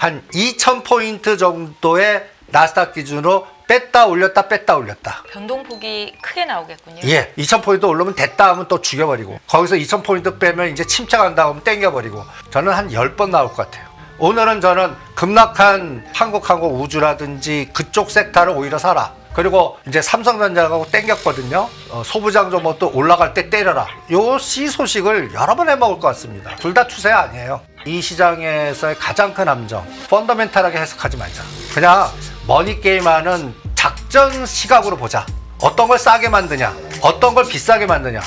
한 2,000포인트 정도의 나스닥 기준으로 뺐다 올렸다 뺐다 올렸다. 변동폭이 크게 나오겠군요. 예, 2,000포인트 올르면 됐다 하면 또 죽여버리고, 거기서 2,000포인트 빼면 이제 침착한다 하면 땡겨버리고, 저는 한 10번 나올 것 같아요. 오늘은 저는 급락한 한국항공 우주라든지 그쪽 섹터를 오히려 사라. 그리고 이제 삼성전자하고 땡겼거든요. 소부장 좀 또 올라갈 때 때려라. 요 C 소식을 여러 번 해먹을 것 같습니다. 둘 다 추세 아니에요. 이 시장에서의 가장 큰 함정, 펀더멘탈하게 해석하지 말자. 그냥 머니게임하는 작전 시각으로 보자. 어떤 걸 싸게 만드냐, 어떤 걸 비싸게 만드냐.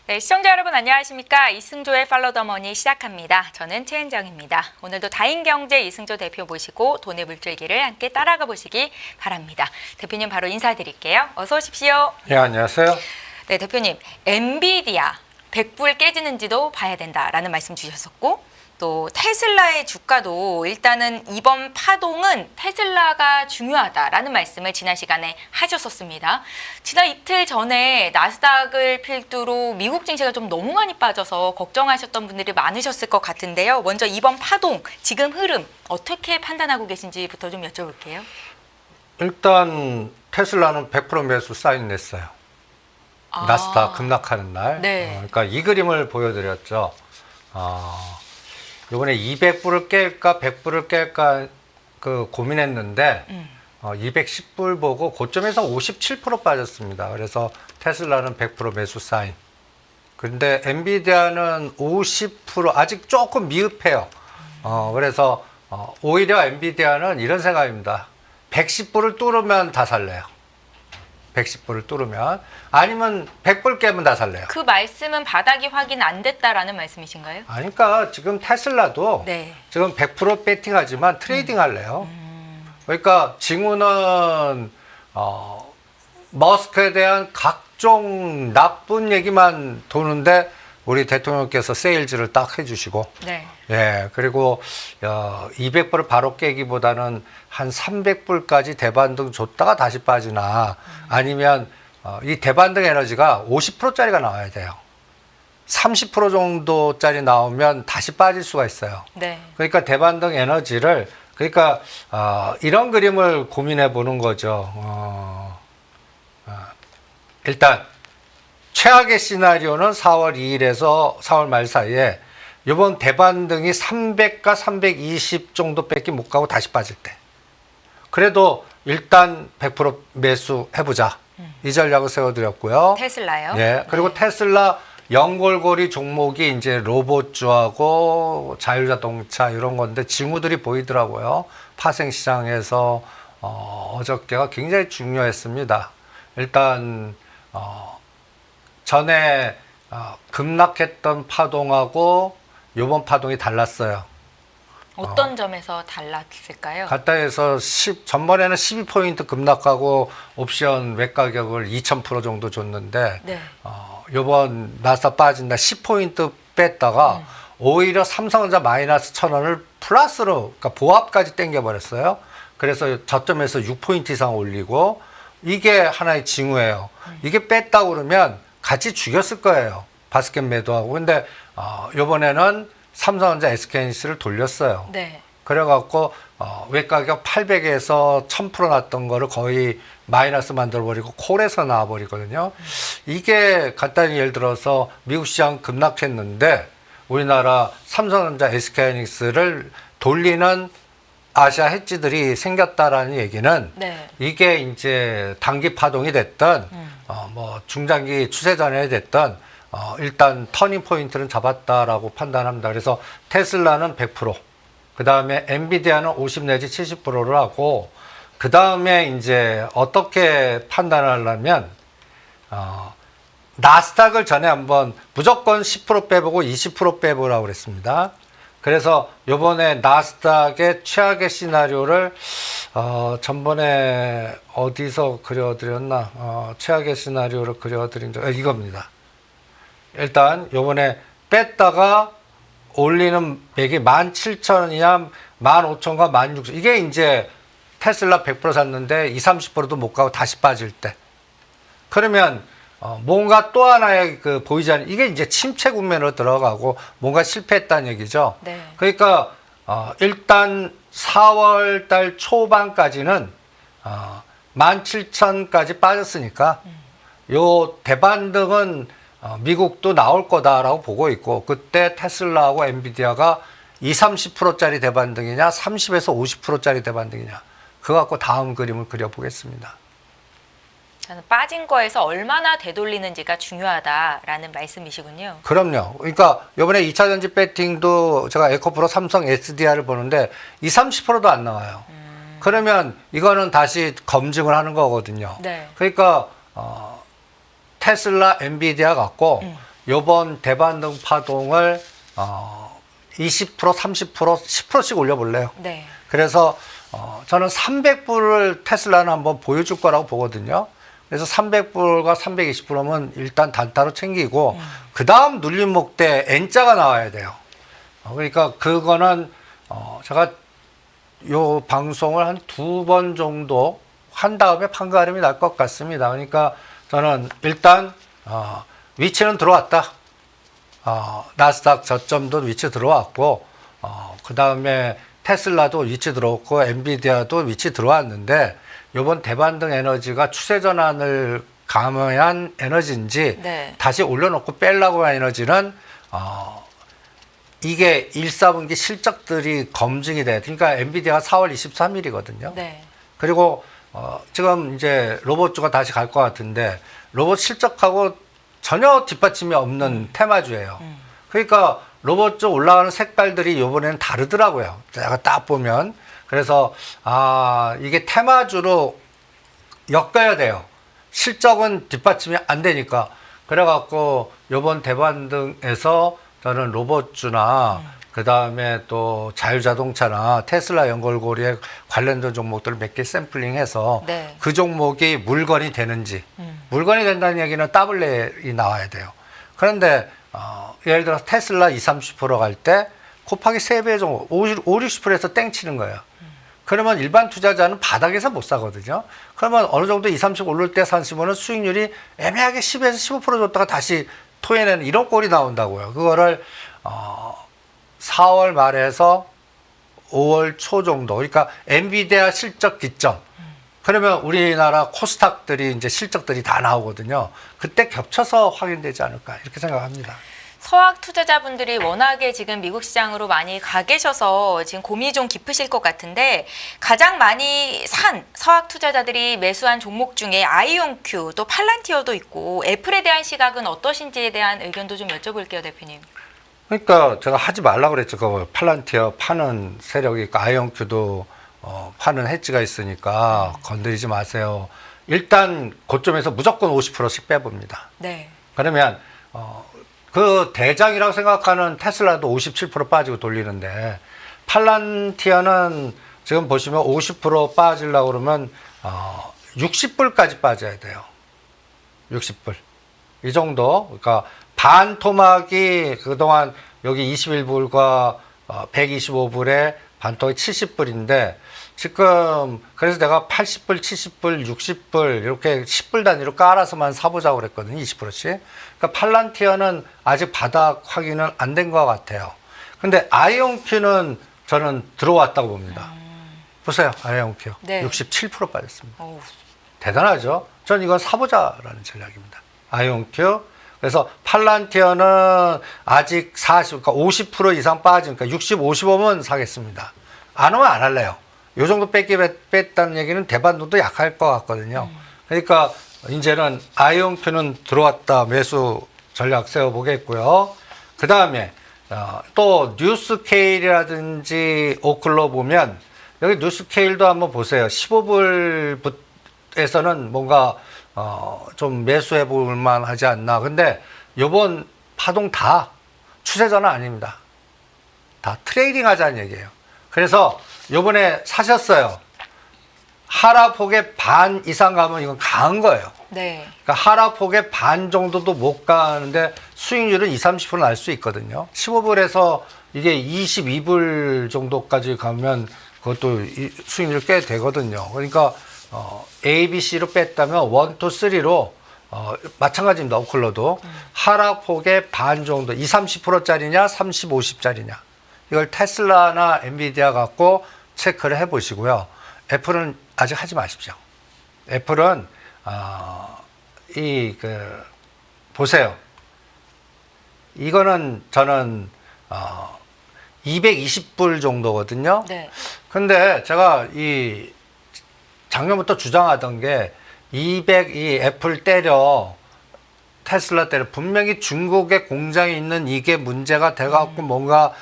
네, 시청자 여러분 안녕하십니까? 이승조의 팔로우 더 머니 시작합니다. 저는 최은정입니다. 오늘도 다인경제 이승조 대표 모시고 돈의 물줄기를 함께 따라가 보시기 바랍니다. 대표님 바로 인사드릴게요. 어서 오십시오. 예, 안녕하세요. 네, 대표님 엔비디아 100불 깨지는지도 봐야 된다라는 말씀 주셨었고, 또 테슬라의 주가도 일단은 이번 파동은 테슬라가 중요하다라는 말씀을 지난 시간에 하셨었습니다. 지난 이틀 전에 나스닥을 필두로 미국 증시가 좀 너무 많이 빠져서 걱정하셨던 분들이 많으셨을 것 같은데요. 먼저 이번 파동, 지금 흐름 어떻게 판단하고 계신지부터 좀 여쭤볼게요. 일단 테슬라는 100% 매수 사인 냈어요. 나스닥 급락하는 날. 네. 그러니까 이 그림을 보여드렸죠. 이번에 200불을 깰까 100불을 깰까 고민했는데 210불 보고 고점에서 57% 빠졌습니다. 그래서 테슬라는 100% 매수 사인. 그런데 엔비디아는 50% 아직 조금 미흡해요. 그래서 오히려 엔비디아는 이런 생각입니다. 110불을 뚫으면 다 살래요. 110불을 뚫으면, 아니면 100불 깨면 다 살래요. 그 말씀은 바닥이 확인 안 됐다라는 말씀이신가요? 그러니까 지금 테슬라도 네. 지금 100% 배팅하지만 트레이딩 할래요. 그러니까 징후는 머스크에 대한 각종 나쁜 얘기만 도는데 우리 대통령께서 세일즈를 딱 해주시고, 네. 예, 그리고 200불을 바로 깨기보다는 한 300불까지 대반등 줬다가 다시 빠지나, 아니면 이 대반등 에너지가 50%짜리가 나와야 돼요. 30% 정도짜리 나오면 다시 빠질 수가 있어요. 네. 그러니까 대반등 에너지를, 그러니까 이런 그림을 고민해 보는 거죠. 일단 최악의 시나리오는 4월 2일에서 4월 말 사이에 이번 대반등이 300과 320 정도밖에 못 가고 다시 빠질 때, 그래도 일단 100% 매수해보자. 이 전략을 세워드렸고요. 테슬라요? 예, 그리고 네. 테슬라 연골고리 종목이 이제 로봇주하고 자율자동차 이런 건데 징후들이 보이더라고요. 파생시장에서 어저께가 굉장히 중요했습니다. 일단 전에 급락했던 파동하고 이번 파동이 달랐어요. 어떤 점에서 달랐을까요? 갔다 해서 전번에는 12포인트 급락하고 옵션 외가격을 2,000% 정도 줬는데, 네. 요번 나스닥 빠진다 10포인트 뺐다가 오히려 삼성전자 마이너스 1,000원을 플러스로, 그러니까 보합까지 땡겨버렸어요. 그래서 저점에서 6포인트 이상 올리고, 이게 하나의 징후예요. 이게 뺐다고 그러면 같이 죽였을 거예요. 바스켓 매도하고. 근데 요번에는 삼성전자 SK하이닉스를 돌렸어요. 네. 그래갖고 외가격 800에서 1000% 났던 거를 거의 마이너스 만들어버리고 콜에서 나와버리거든요. 이게 간단히 예를 들어서 미국 시장 급락했는데 우리나라 삼성전자 SK하이닉스를 돌리는 아시아 해지들이 생겼다라는 얘기는, 네. 이게 이제 단기 파동이 됐든 뭐 중장기 추세전환이 됐든 일단 터닝 포인트는 잡았다라고 판단합니다. 그래서 테슬라는 100%, 그 다음에 엔비디아는 50 내지 70%를 하고, 그 다음에 이제 어떻게 판단하려면 나스닥을 전에 한번 무조건 10% 빼보고 20% 빼보라고 그랬습니다. 그래서 요번에 나스닥의 최악의 시나리오를 전번에 어디서 그려드렸나, 최악의 시나리오를 그려드린 적 이겁니다. 일단 요번에 뺐다가 올리는 맥이 17,000원이냐 15,000원과 16,000원, 이게 이제 테슬라 100% 샀는데 20, 30%도 못 가고 다시 빠질 때, 그러면 뭔가 또 하나의 그 보이지 않는 이게 이제 침체 국면으로 들어가고 뭔가 실패했다는 얘기죠. 네. 그러니까 일단 4월 달 초반까지는 17,000까지 빠졌으니까 요 대반등은 미국도 나올 거다라고 보고 있고 그때 테슬라하고 엔비디아가 20-30%짜리 대반등이냐 30에서 50%짜리 대반등이냐 그거 갖고 다음 그림을 그려보겠습니다. 저는 빠진 거에서 얼마나 되돌리는지가 중요하다라는 말씀이시군요. 그럼요. 그러니까 이번에 2차 전지 배팅도 제가 에코프로 삼성 SDR을 보는데 20-30%도 안 나와요. 그러면 이거는 다시 검증을 하는 거거든요. 네. 그러니까 테슬라, 엔비디아 갖고 이번 대반등 파동을 20%, 30%, 10%씩 올려볼래요. 네. 그래서 저는 300불을 테슬라는 한번 보여줄 거라고 보거든요. 그래서 300불과 320불이면 일단 단타로 챙기고 그 다음 눌림목대 N자가 나와야 돼요. 그러니까 그거는 제가 요 방송을 한 2번 정도 한 다음에 판가름이 날 것 같습니다. 그러니까 저는 일단 위치는 들어왔다. 나스닥 저점도 위치 들어왔고 그 다음에 테슬라도 위치 들어왔고 엔비디아도 위치 들어왔는데 이번 대반등 에너지가 추세 전환을 감행한 에너지인지 네. 다시 올려놓고 빼려고 한 에너지는 이게 1, 4분기 실적들이 검증이 돼. 그러니까 엔비디아가 4월 23일이거든요. 네. 그리고 지금 이제 로봇주가 다시 갈 것 같은데 로봇 실적하고 전혀 뒷받침이 없는 테마주예요. 그러니까 로봇주 올라가는 색깔들이 이번에는 다르더라고요. 제가 딱 보면. 그래서 이게 테마주로 엮어야 돼요. 실적은 뒷받침이 안 되니까. 그래갖고 이번 대반등에서 저는 로봇주나 그 다음에 또 자율자동차나 테슬라 연결고리에 관련된 종목들을 몇 개 샘플링해서 네. 그 종목이 물건이 되는지 물건이 된다는 얘기는 더블레이 나와야 돼요. 그런데 예를 들어서 테슬라 20-30%갈 때 곱하기 3배 정도 50-60%에서 땡치는 거예요. 그러면 일반 투자자는 바닥에서 못 사거든요. 그러면 어느 정도 20-30 오를 때 사시면 수익률이 애매하게 10에서 15% 줬다가 다시 토해내는 이런 꼴이 나온다고요. 그거를 4월 말에서 5월 초 정도. 그러니까 엔비디아 실적 기점. 그러면 우리나라 코스닥들이 이제 실적들이 다 나오거든요. 그때 겹쳐서 확인되지 않을까 이렇게 생각합니다. 서학 투자자분들이 워낙에 지금 미국 시장으로 많이 가 계셔서 지금 고민이 좀 깊으실 것 같은데 가장 많이 산 서학 투자자들이 매수한 종목 중에 아이온큐 또 팔란티어도 있고 애플에 대한 시각은 어떠신지에 대한 의견도 좀 여쭤볼게요, 대표님. 그러니까 제가 하지 말라고 그랬죠. 그 팔란티어 파는 세력이 있고 아이온큐도 파는 해지가 있으니까 건드리지 마세요. 일단 고점에서 무조건 50%씩 빼봅니다. 네. 그러면 그 대장이라고 생각하는 테슬라도 57% 빠지고 돌리는데 팔란티어는 지금 보시면 50% 빠지려고 그러면 60불까지 빠져야 돼요. 60불. 이 정도. 그러니까 반 토막이 그동안 여기 21불과 125불에 반토막이 70불인데 지금 그래서 내가 80불, 70불, 60불 이렇게 10불 단위로 깔아서만 사보자고 그랬거든요. 20%씩. 그러니까 팔란티어는 아직 바닥 확인은 안 된 것 같아요. 근데 아이온큐는 저는 들어왔다고 봅니다. 보세요. 아이온큐. 네. 67% 빠졌습니다. 어우. 대단하죠. 전 이건 사보자라는 전략입니다. 아이온큐. 그래서 팔란티어는 아직 40, 그러니까 50% 이상 빠지니까 60, 55면 사겠습니다. 안 오면 안 할래요. 요 정도 뺐다는 얘기는 대반도도 약할 것 같거든요. 그러니까 이제는 아이온큐는 들어왔다 매수 전략 세워보겠고요. 그 다음에 또 뉴스케일이라든지 오클로 보면 여기 뉴스케일도 한번 보세요. 15불에서는 뭔가 좀 매수해 볼 만하지 않나. 근데 요번 파동 다 추세전환 아닙니다. 다 트레이딩 하자는 얘기예요. 그래서 요번에 사셨어요. 하락폭의 반 이상 가면 이건 강한 거예요. 네. 그러니까 하락폭의 반 정도도 못 가는데 수익률은 20-30% 날 수 있거든요. 15불에서 이게 22불 정도까지 가면 그것도 수익률 꽤 되거든요. 그러니까 A, B, C로 뺐다면 1, 2, 3로 마찬가지입니다. 오클러도 하락폭의 반 정도, 20, 30%짜리냐, 30, 50짜리냐. 이걸 테슬라나 엔비디아 갖고 체크를 해보시고요. 애플은 아직 하지 마십시오. 애플은 보세요. 이거는 저는 220불 정도거든요. 네. 근데 제가 이 작년부터 주장하던 게 이 애플 때려 테슬라 때려 분명히 중국에 공장이 있는 이게 문제가 돼갖고 뭔가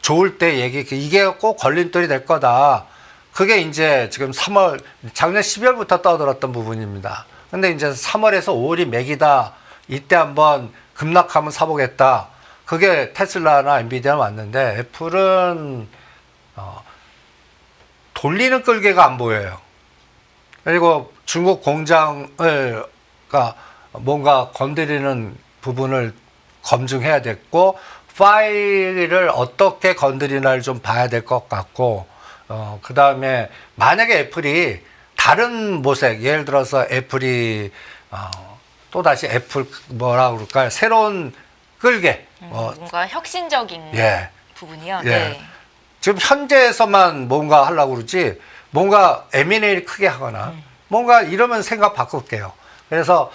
좋을 때 이게 꼭 걸림돌이 될 거다. 그게 이제 지금 3월 작년 12월부터 떠들었던 부분입니다. 근데 이제 3월에서 5월이 맥이다. 이때 한번 급락하면 사보겠다. 그게 테슬라나 엔비디아 왔는데 애플은 돌리는 끌개가 안 보여요. 그리고 중국 공장을 뭔가 건드리는 부분을 검증해야 됐고 파일을 어떻게 건드리나를 좀 봐야 될 것 같고 그 다음에 만약에 애플이 다른 모색 예를 들어서 애플이 또다시 애플 뭐라 그럴까요 새로운 끌개 뭔가 혁신적인 예. 부분이요. 예. 네. 지금 현재에서만 뭔가 하려고 그러지 뭔가 M&A를 크게 하거나 뭔가 이러면 생각 바꿀게요. 그래서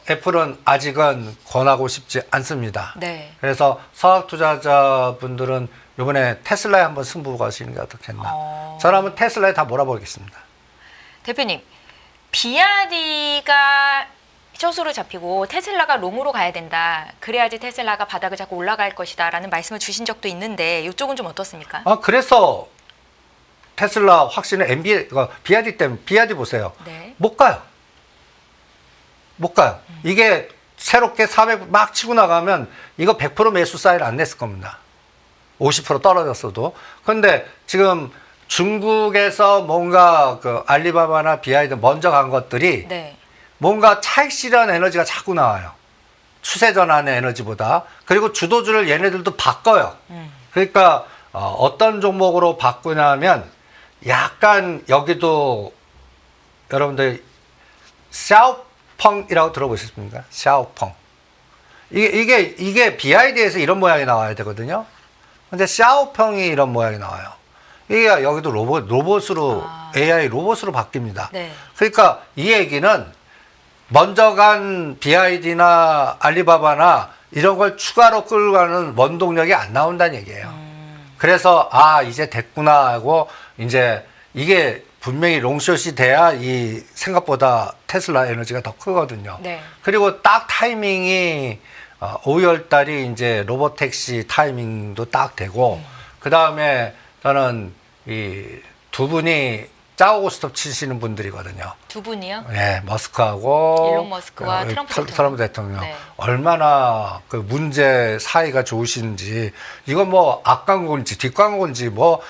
애플은 아직은 권하고 싶지 않습니다. 네. 그래서 서학 투자자분들은 이번에 테슬라에 한번 승부 가시는 게 어떻겠나. 저는 한번 테슬라에 다 몰아보겠습니다. 대표님, 비아디가 숏으로 잡히고 테슬라가 롱으로 가야 된다. 그래야지 테슬라가 바닥을 잡고 올라갈 것이다라는 말씀을 주신 적도 있는데 이쪽은 좀 어떻습니까? 그래서 테슬라 확신은 비아디 때문에 비아디 보세요. 네. 못 가요. 못 가요. 이게 새롭게 400 막 치고 나가면 이거 100% 매수 사인 안 냈을 겁니다. 50% 떨어졌어도. 그런데 지금 중국에서 뭔가 그 알리바바나 비아이드 먼저 간 것들이 네. 뭔가 차익 실현 에너지가 자꾸 나와요. 추세 전환의 에너지보다. 그리고 주도주를 얘네들도 바꿔요. 그러니까 어떤 종목으로 바꾸냐면 약간 여기도 여러분들 샤오펑이라고 들어보셨습니까? 샤오펑. 이게 BID에서 이런 모양이 나와야 되거든요. 근데 샤오펑이 이런 모양이 나와요. 이게 여기도 로봇으로 AI 로봇으로 바뀝니다. 네. 그러니까 이 얘기는 먼저 간 BID나 알리바바나 이런 걸 추가로 끌고 가는 원동력이 안 나온다는 얘기예요. 그래서 이제 됐구나 하고 이제 이게 분명히 롱숏이 돼야 이 생각보다 테슬라 에너지가 더 크거든요. 네. 그리고 딱 타이밍이 5월 달이 이제 로보택시 타이밍도 딱 되고 그 다음에 저는 이 두 분이 짜오고 스톱 치시는 분들이거든요. 두 분이요? 네, 머스크하고 일론 머스크와 트럼프 대통령. 네. 얼마나 그 문제 사이가 좋으신지 이건 뭐 앞광고인지 뒷광고인지 뭐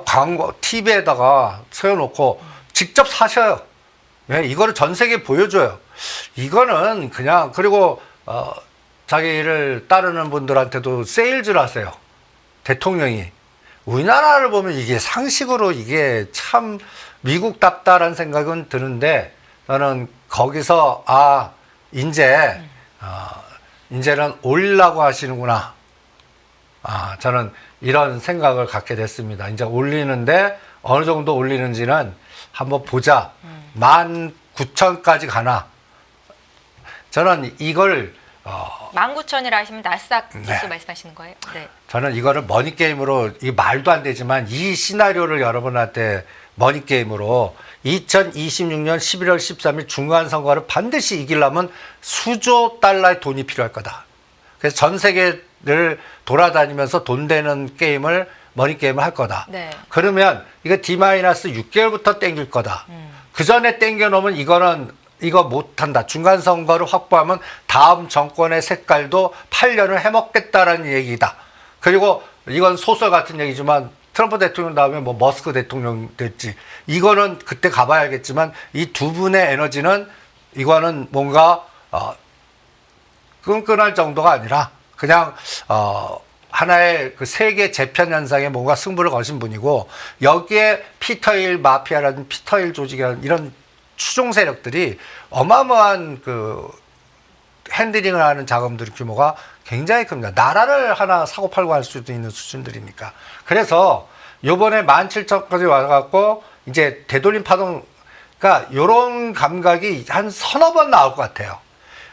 광고 TV에다가 세워놓고 직접 사셔요. 네, 이거를 전 세계에 보여줘요. 이거는 그냥 그리고 자기를 따르는 분들한테도 세일즈를 하세요. 대통령이. 우리나라를 보면 이게 상식으로 이게 참 미국답다라는 생각은 드는데 저는 거기서 이제는 올리려고 하시는구나. 저는 이런 생각을 갖게 됐습니다. 이제 올리는데 어느 정도 올리는지는 한번 보자. 19,000까지 가나. 저는 이걸 19,000이라 하시면 나스닥 지수 네. 말씀하시는 거예요? 네. 저는 이거를 머니게임으로, 이 말도 안 되지만 이 시나리오를 여러분한테 머니게임으로 2026년 11월 13일 중간선거를 반드시 이기려면 수조 달러의 돈이 필요할 거다. 그래서 전 세계를 돌아다니면서 돈 되는 게임을, 머니게임을 할 거다. 네. 그러면 이거 D-6개월부터 땡길 거다. 그 전에 땡겨놓으면 이거 못한다. 중간선거를 확보하면 다음 정권의 색깔도 8년을 해먹겠다라는 얘기다. 그리고 이건 소설 같은 얘기지만 트럼프 대통령 다음에 뭐 머스크 대통령 됐지. 이거는 그때 가봐야겠지만 이 두 분의 에너지는 이거는 뭔가 끈끈할 정도가 아니라 그냥 하나의 그 세계 재편 현상에 뭔가 승부를 거신 분이고 여기에 피터힐 마피아라든 피터힐 조직이라든 이런 추종 세력들이 어마어마한 그 핸들링을 하는 자금들 규모가 굉장히 큽니다. 나라를 하나 사고 팔고 할 수도 있는 수준들이니까. 그래서 요번에 17,000까지 와갖고 이제 되돌림 파동, 그러니까 요런 감각이 한 서너 번 나올 것 같아요.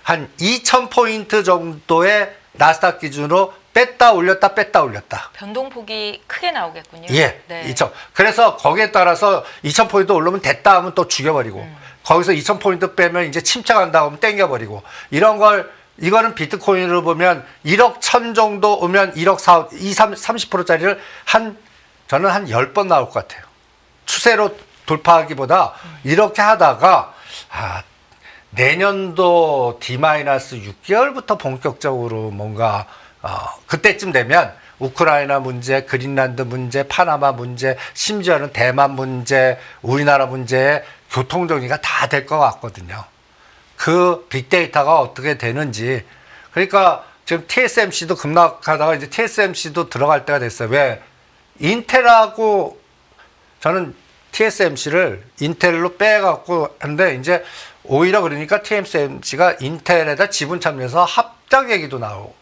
한 2,000포인트 정도의 나스닥 기준으로 뺐다 올렸다 뺐다 올렸다. 변동폭이 크게 나오겠군요. 예, 네. 2,000. 그래서 거기에 따라서 2,000포인트 오르면 됐다 하면 또 죽여버리고 거기서 2,000포인트 빼면 이제 침착한다 하면 땡겨버리고 이런 걸 이거는 비트코인으로 보면 1억 1천 정도 오면 1억 4, 30%짜리를 저는 한 10번 나올 것 같아요. 추세로 돌파하기보다 이렇게 하다가 내년도 D-6개월부터 본격적으로 뭔가 그때쯤 되면 우크라이나 문제, 그린란드 문제, 파나마 문제, 심지어는 대만 문제, 우리나라 문제의 교통정리가 다 될 것 같거든요. 그 빅데이터가 어떻게 되는지. 그러니까 지금 TSMC도 급락하다가 이제 TSMC도 들어갈 때가 됐어요. 왜? 인텔하고 저는 TSMC를 인텔로 빼갖고 하는데 이제 오히려 그러니까 TSMC가 인텔에다 지분 참여해서 합작 얘기도 나오고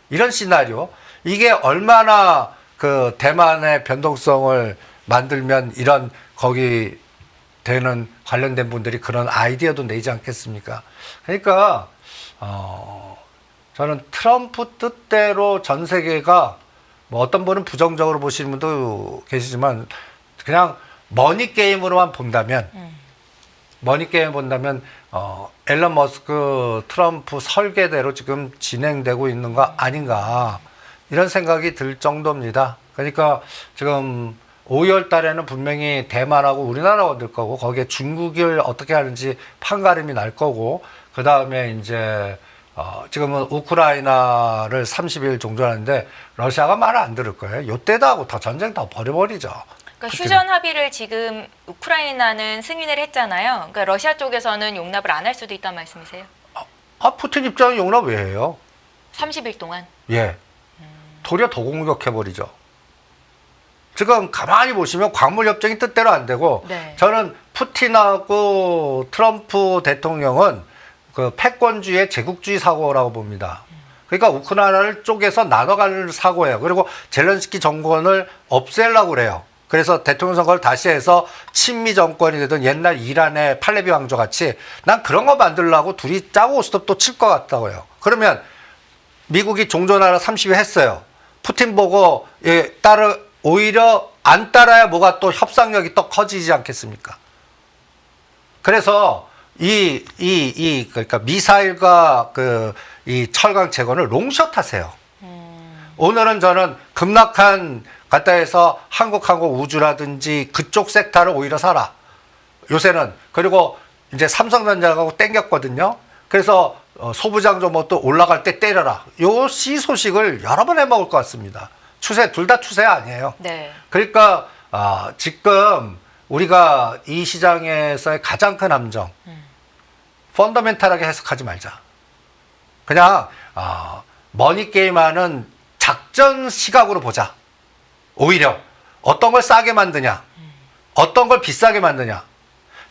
이런 시나리오. 이게 얼마나 그 대만의 변동성을 만들면 이런 거기 되는 관련된 분들이 그런 아이디어도 내지 않겠습니까? 그러니까 저는 트럼프 뜻대로 전 세계가 뭐 어떤 분은 부정적으로 보시는 분도 계시지만 그냥 머니 게임으로만 본다면 앨런 머스크 트럼프 설계대로 지금 진행되고 있는 거 아닌가 이런 생각이 들 정도입니다. 그러니까 지금 5월 달에는 분명히 대만하고 우리나라가 얻을 거고 거기에 중국을 어떻게 하는지 판가름이 날 거고 그 다음에 이제 지금은 우크라이나를 30일 종전하는데 러시아가 말을 안 들을 거예요. 요때다 하고 다 전쟁 다 버려버리죠. 그러니까 휴전 합의를 지금 우크라이나는 승인을 했잖아요. 그러니까 러시아 쪽에서는 용납을 안 할 수도 있다는 말씀이세요? 푸틴 입장은 용납 왜 해요? 30일 동안? 예. 도리어 더 공격해버리죠. 지금 가만히 보시면 광물 협정이 뜻대로 안 되고 네. 저는 푸틴하고 트럼프 대통령은 그 패권주의의 제국주의 사고라고 봅니다. 그러니까 우크라이나를 쪼개서 나눠가는 사고예요. 그리고 젤렌스키 정권을 없애려고 그래요. 그래서 대통령 선거를 다시 해서 친미 정권이 되던 옛날 이란의 팔레비 왕조 같이 난 그런 거 만들려고 둘이 짜고 스톱 또 칠 것 같다고요. 그러면 미국이 종전하라 30일 했어요. 푸틴 보고 오히려 안 따라야 뭐가 또 협상력이 또 커지지 않겠습니까? 그래서 그러니까 미사일과 이 철강 재건을 롱숏 하세요. 오늘은 저는 급락한 갔다 해서 한국항공 우주라든지 그쪽 섹터를 오히려 사라. 요새는. 그리고 이제 삼성전자하고 땡겼거든요. 그래서 소부장조 뭐 또 올라갈 때 때려라. 요 씨 소식을 여러 번 해먹을 것 같습니다. 추세, 둘 다 추세 아니에요. 네. 그러니까 지금 우리가 이 시장에서의 가장 큰 함정, 펀더멘탈하게 해석하지 말자. 그냥 머니게임하는 작전 시각으로 보자. 오히려 어떤 걸 싸게 만드냐, 어떤 걸 비싸게 만드냐.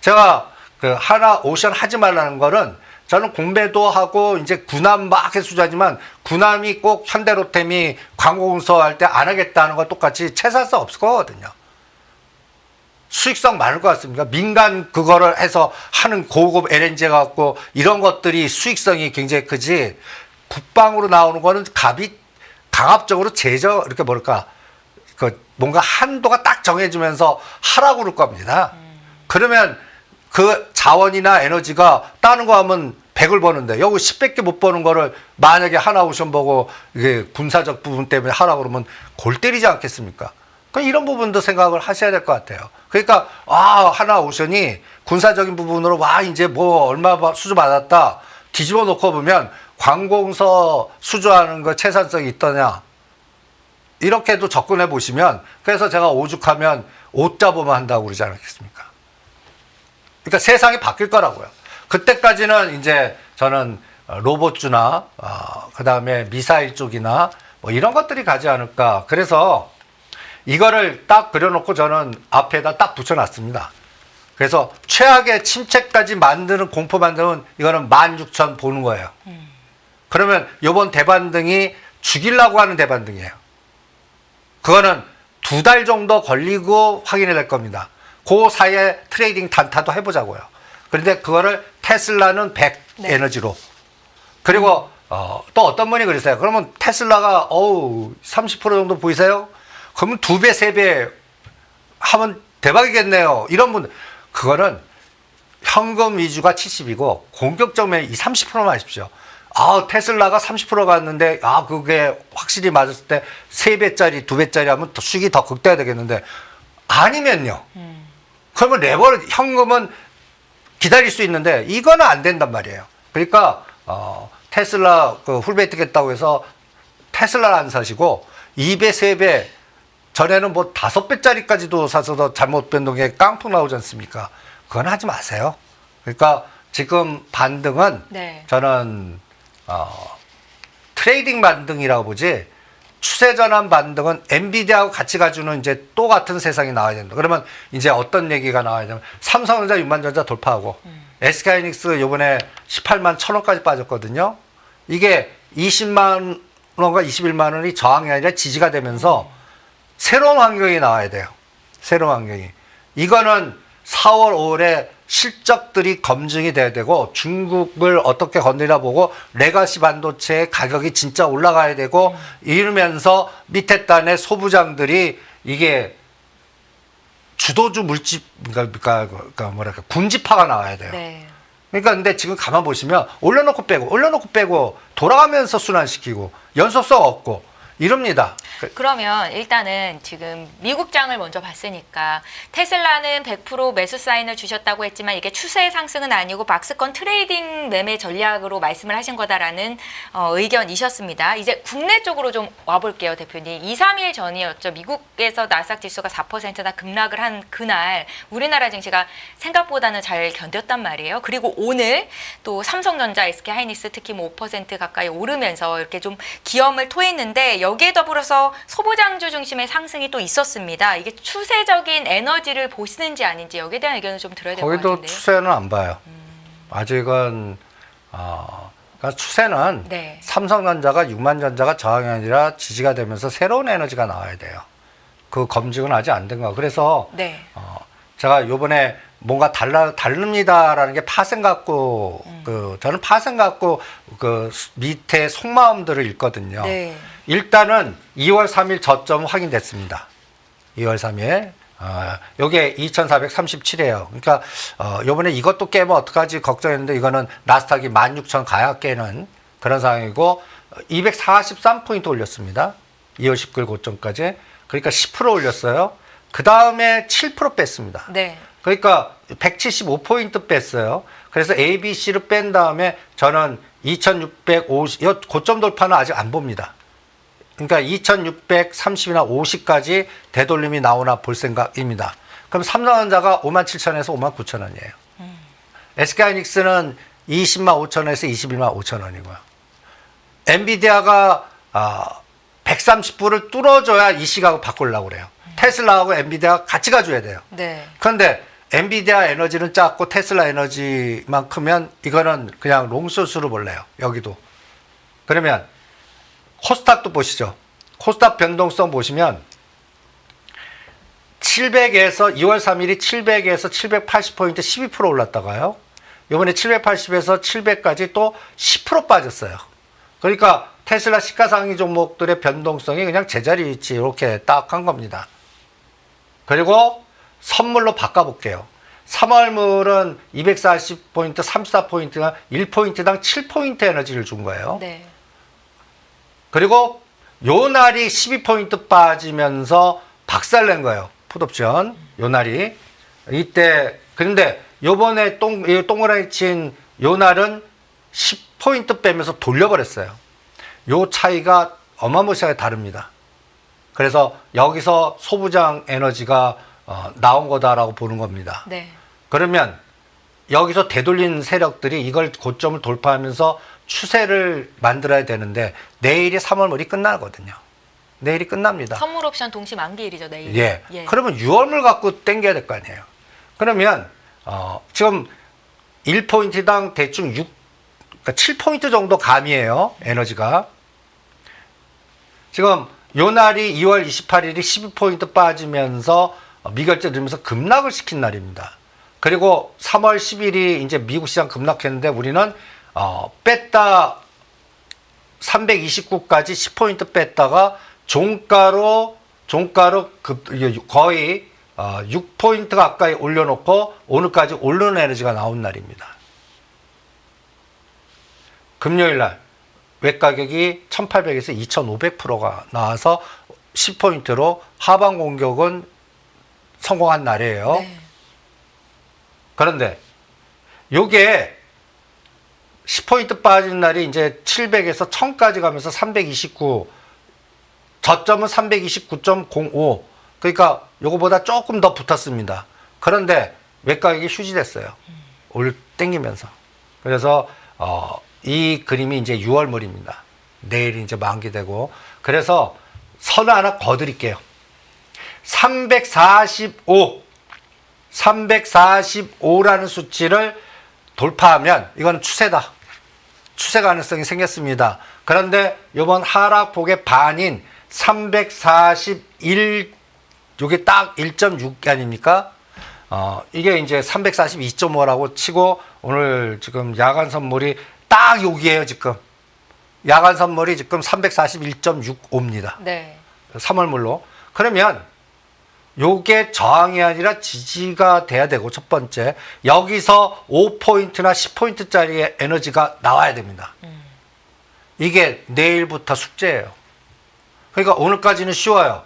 제가 그 하나 오션 하지 말라는 거는 저는 공매도 하고 이제 군함 막 해수자지만 군함이 꼭 현대로템이 광고공서 할 때 안 하겠다는 거 똑같이 채사성 없을 거거든요. 수익성 많을 것 같습니다. 민간 그거를 해서 하는 고급 LNG 갖고 이런 것들이 수익성이 굉장히 크지 국방으로 나오는 거는 값이 강압적으로 이렇게 뭔가 한도가 딱 정해지면서 하라고 그럴 겁니다. 그러면 그 자원이나 에너지가 다른 거 하면 100을 버는데 여기 10밖에 못 버는 거를 만약에 하나오션 보고 이게 군사적 부분 때문에 하라고 그러면 골 때리지 않겠습니까? 그러니까 이런 부분도 생각을 하셔야 될 것 같아요. 그러니까 하나오션이 군사적인 부분으로 이제 뭐 얼마 수주 받았다 뒤집어 놓고 보면 관공서 수주하는 거 채산성이 있더냐 이렇게도 접근해 보시면 그래서 제가 오죽하면 옷잡으면 한다고 그러지 않겠습니까? 그러니까 세상이 바뀔 거라고요. 그때까지는 이제 저는 로봇주나 그다음에 미사일 쪽이나 뭐 이런 것들이 가지 않을까. 그래서 이거를 딱 그려놓고 저는 앞에다 딱 붙여놨습니다. 그래서 최악의 침체까지 만드는 공포 만드는 이거는 16,000 보는 거예요. 그러면 이번 대반등이 죽이려고 하는 대반등이에요. 그거는 2달 정도 걸리고 확인이 될 겁니다. 그 사이에 트레이딩 단타도 해보자고요. 그런데 그거를 테슬라는 100 네. 에너지로. 그리고 또 어떤 분이 그러세요. 그러면 테슬라가 30% 정도 보이세요? 그러면 2배, 3배 하면 대박이겠네요. 이런 분, 그거는 현금 위주가 70이고 공격적 매매 30%만 하십시오. 테슬라가 30% 갔는데 그게 확실히 맞았을 때 3배짜리, 2배짜리 하면 수익이 더 극대화되겠는데 아니면요. 그러면 현금은 기다릴 수 있는데 이거는 안 된단 말이에요. 그러니까 테슬라 그 훌베트겠다고 해서 테슬라를 안 사시고 2배, 3배 전에는 뭐 5배짜리까지도 사서도 잘못 변동에 깡통 나오지 않습니까? 그건 하지 마세요. 그러니까 지금 반등은 네. 저는 트레이딩 반등이라고 보지 추세 전환 반등은 엔비디아하고 같이 가주는 이제 또 같은 세상이 나와야 된다. 그러면 이제 어떤 얘기가 나와야 되냐면 삼성전자 6만전자 돌파하고 SK하이닉스 요번에 18만 1,000원까지 빠졌거든요. 이게 20만 원과 21만 원이 저항이 아니라 지지가 되면서 새로운 환경이 나와야 돼요. 새로운 환경이. 이거는 4월, 5월에 실적들이 검증이 돼야 되고 중국을 어떻게 건드리나 보고 레가시 반도체의 가격이 진짜 올라가야 되고 이러면서 밑에 단의 소부장들이 이게 주도주 물집 그러니까 뭐랄까 군지파가 나와야 돼요. 네. 그러니까 근데 지금 가만 보시면 올려놓고 빼고 돌아가면서 순환시키고 연속성 없고 이럽니다. 그러면 일단은 지금 미국장을 먼저 봤으니까 테슬라는 100% 매수 사인을 주셨다고 했지만 이게 추세 상승은 아니고 박스권 트레이딩 매매 전략으로 말씀을 하신 거다라는 의견이셨습니다. 이제 국내 쪽으로 좀 와볼게요, 대표님. 2, 3일 전이었죠. 미국에서 나스닥 지수가 4%나 급락을 한 그날 우리나라 증시가 생각보다는 잘 견뎠단 말이에요. 그리고 오늘 또 삼성전자, SK하이닉스 특히 뭐 5% 가까이 오르면서 이렇게 좀 기염을 토했는데 여기에 더불어서 소부장주 중심의 상승이 또 있었습니다. 이게 추세적인 에너지를 보시는지 아닌지 여기에 대한 의견을 좀 들어야 될 것 같은데요. 거기도 추세는 안 봐요. 아직은 그러니까 추세는 네. 삼성전자가 6만전자가 저항이 아니라 지지가 되면서 새로운 에너지가 나와야 돼요. 그 검증은 아직 안 된 거. 그래서 네. 제가 요번에 뭔가 다릅니다라는 게 파생 갖고 저는 파생 갖고 그 밑에 속마음들을 읽거든요. 네. 일단은 2월 3일 저점 확인됐습니다. 2월 3일. 요게 2437이에요. 그러니까 요번에 이것도 깨면 어떡하지 걱정했는데 이거는 나스닥이 16,000 가야 깨는 그런 상황이고 243포인트 올렸습니다. 2월 19일 고점까지. 그러니까 10% 올렸어요. 그 다음에 7% 뺐습니다. 네. 그러니까 175포인트 뺐어요. 그래서 A, B, C를 뺀 다음에 저는 2650, 고점 돌파는 아직 안 봅니다. 그러니까 2630이나 50까지 되돌림이 나오나 볼 생각입니다. 그럼 삼성전자가 57,000에서 59,000원이에요. SK하이닉스는 200만 5천원에서 21만 5천원이고요. 엔비디아가 130불을 뚫어줘야 이 시각을 바꾸려고 그래요. 테슬라하고 엔비디아가 같이 가줘야 돼요. 네. 그런데 엔비디아 에너지는 작고 테슬라 에너지만 크면 이거는 그냥 롱숏으로 볼래요. 여기도. 그러면 코스닥도 보시죠. 코스닥 변동성 보시면 700에서 2월 3일이 700에서 780포인트 12% 올랐다가요. 이번에 780에서 700까지 또 10% 빠졌어요. 그러니까 테슬라 시가상위 종목들의 변동성이 그냥 제자리 위치 이렇게 딱 한 겁니다. 그리고 선물로 바꿔볼게요. 3월물은 240포인트, 34포인트가 1포인트당 7포인트 에너지를 준 거예요. 네. 그리고 요 날이 12포인트 빠지면서 박살낸 거예요. 풋옵션. 요 날이. 이때, 그런데 요번에 동그라미 친 요 날은 10포인트 빼면서 돌려버렸어요. 요 차이가 어마무시하게 다릅니다. 그래서 여기서 소부장 에너지가 나온 거다라고 보는 겁니다. 네. 그러면 여기서 되돌린 세력들이 이걸 고점을 돌파하면서 추세를 만들어야 되는데 내일이 3월물이 끝나거든요. 내일이 끝납니다. 선물 옵션 동시 만기일이죠, 내일. 예. 그러면 6월물 갖고 땡겨야 될 거 아니에요. 그러면 지금 1포인트당 대충 그러니까 7포인트 정도 감이에요. 에너지가. 지금 요 날이 2월 28일이 12포인트 빠지면서 미결제 들면서 급락을 시킨 날입니다. 그리고 3월 10일이 이제 미국 시장 급락했는데 우리는 뺐다 329까지 10포인트 뺐다가 종가로 거의 6포인트 가까이 올려놓고 오늘까지 오르는 에너지가 나온 날입니다. 금요일 날 외가격이 1800에서 2500%가 나와서 10포인트로 하방 공격은 성공한 날이에요. 네. 그런데 요게 10포인트 빠진 날이 이제 700에서 1000까지 가면서 329, 저점은 329.05. 그러니까 요거보다 조금 더 붙었습니다. 그런데 외가격이 휴지됐어요. 올 땡기면서. 그래서 이 그림이 이제 6월물입니다. 내일 이제 만기되고. 그래서 선 하나 거드릴게요. 345라는 수치를 돌파하면 이건 추세다. 추세 가능성이 생겼습니다. 그런데 이번 하락폭의 반인 341, 요게 딱 1.6 아닙니까? 이게 이제 342.5라고 치고 오늘 지금 야간 선물이 딱 여기에요, 지금. 야간 선물이 지금 341.65입니다. 네. 3월물로. 그러면 요게 저항이 아니라 지지가 돼야 되고, 첫 번째. 여기서 5포인트나 10포인트짜리의 에너지가 나와야 됩니다. 이게 내일부터 숙제예요. 그러니까 오늘까지는 쉬워요.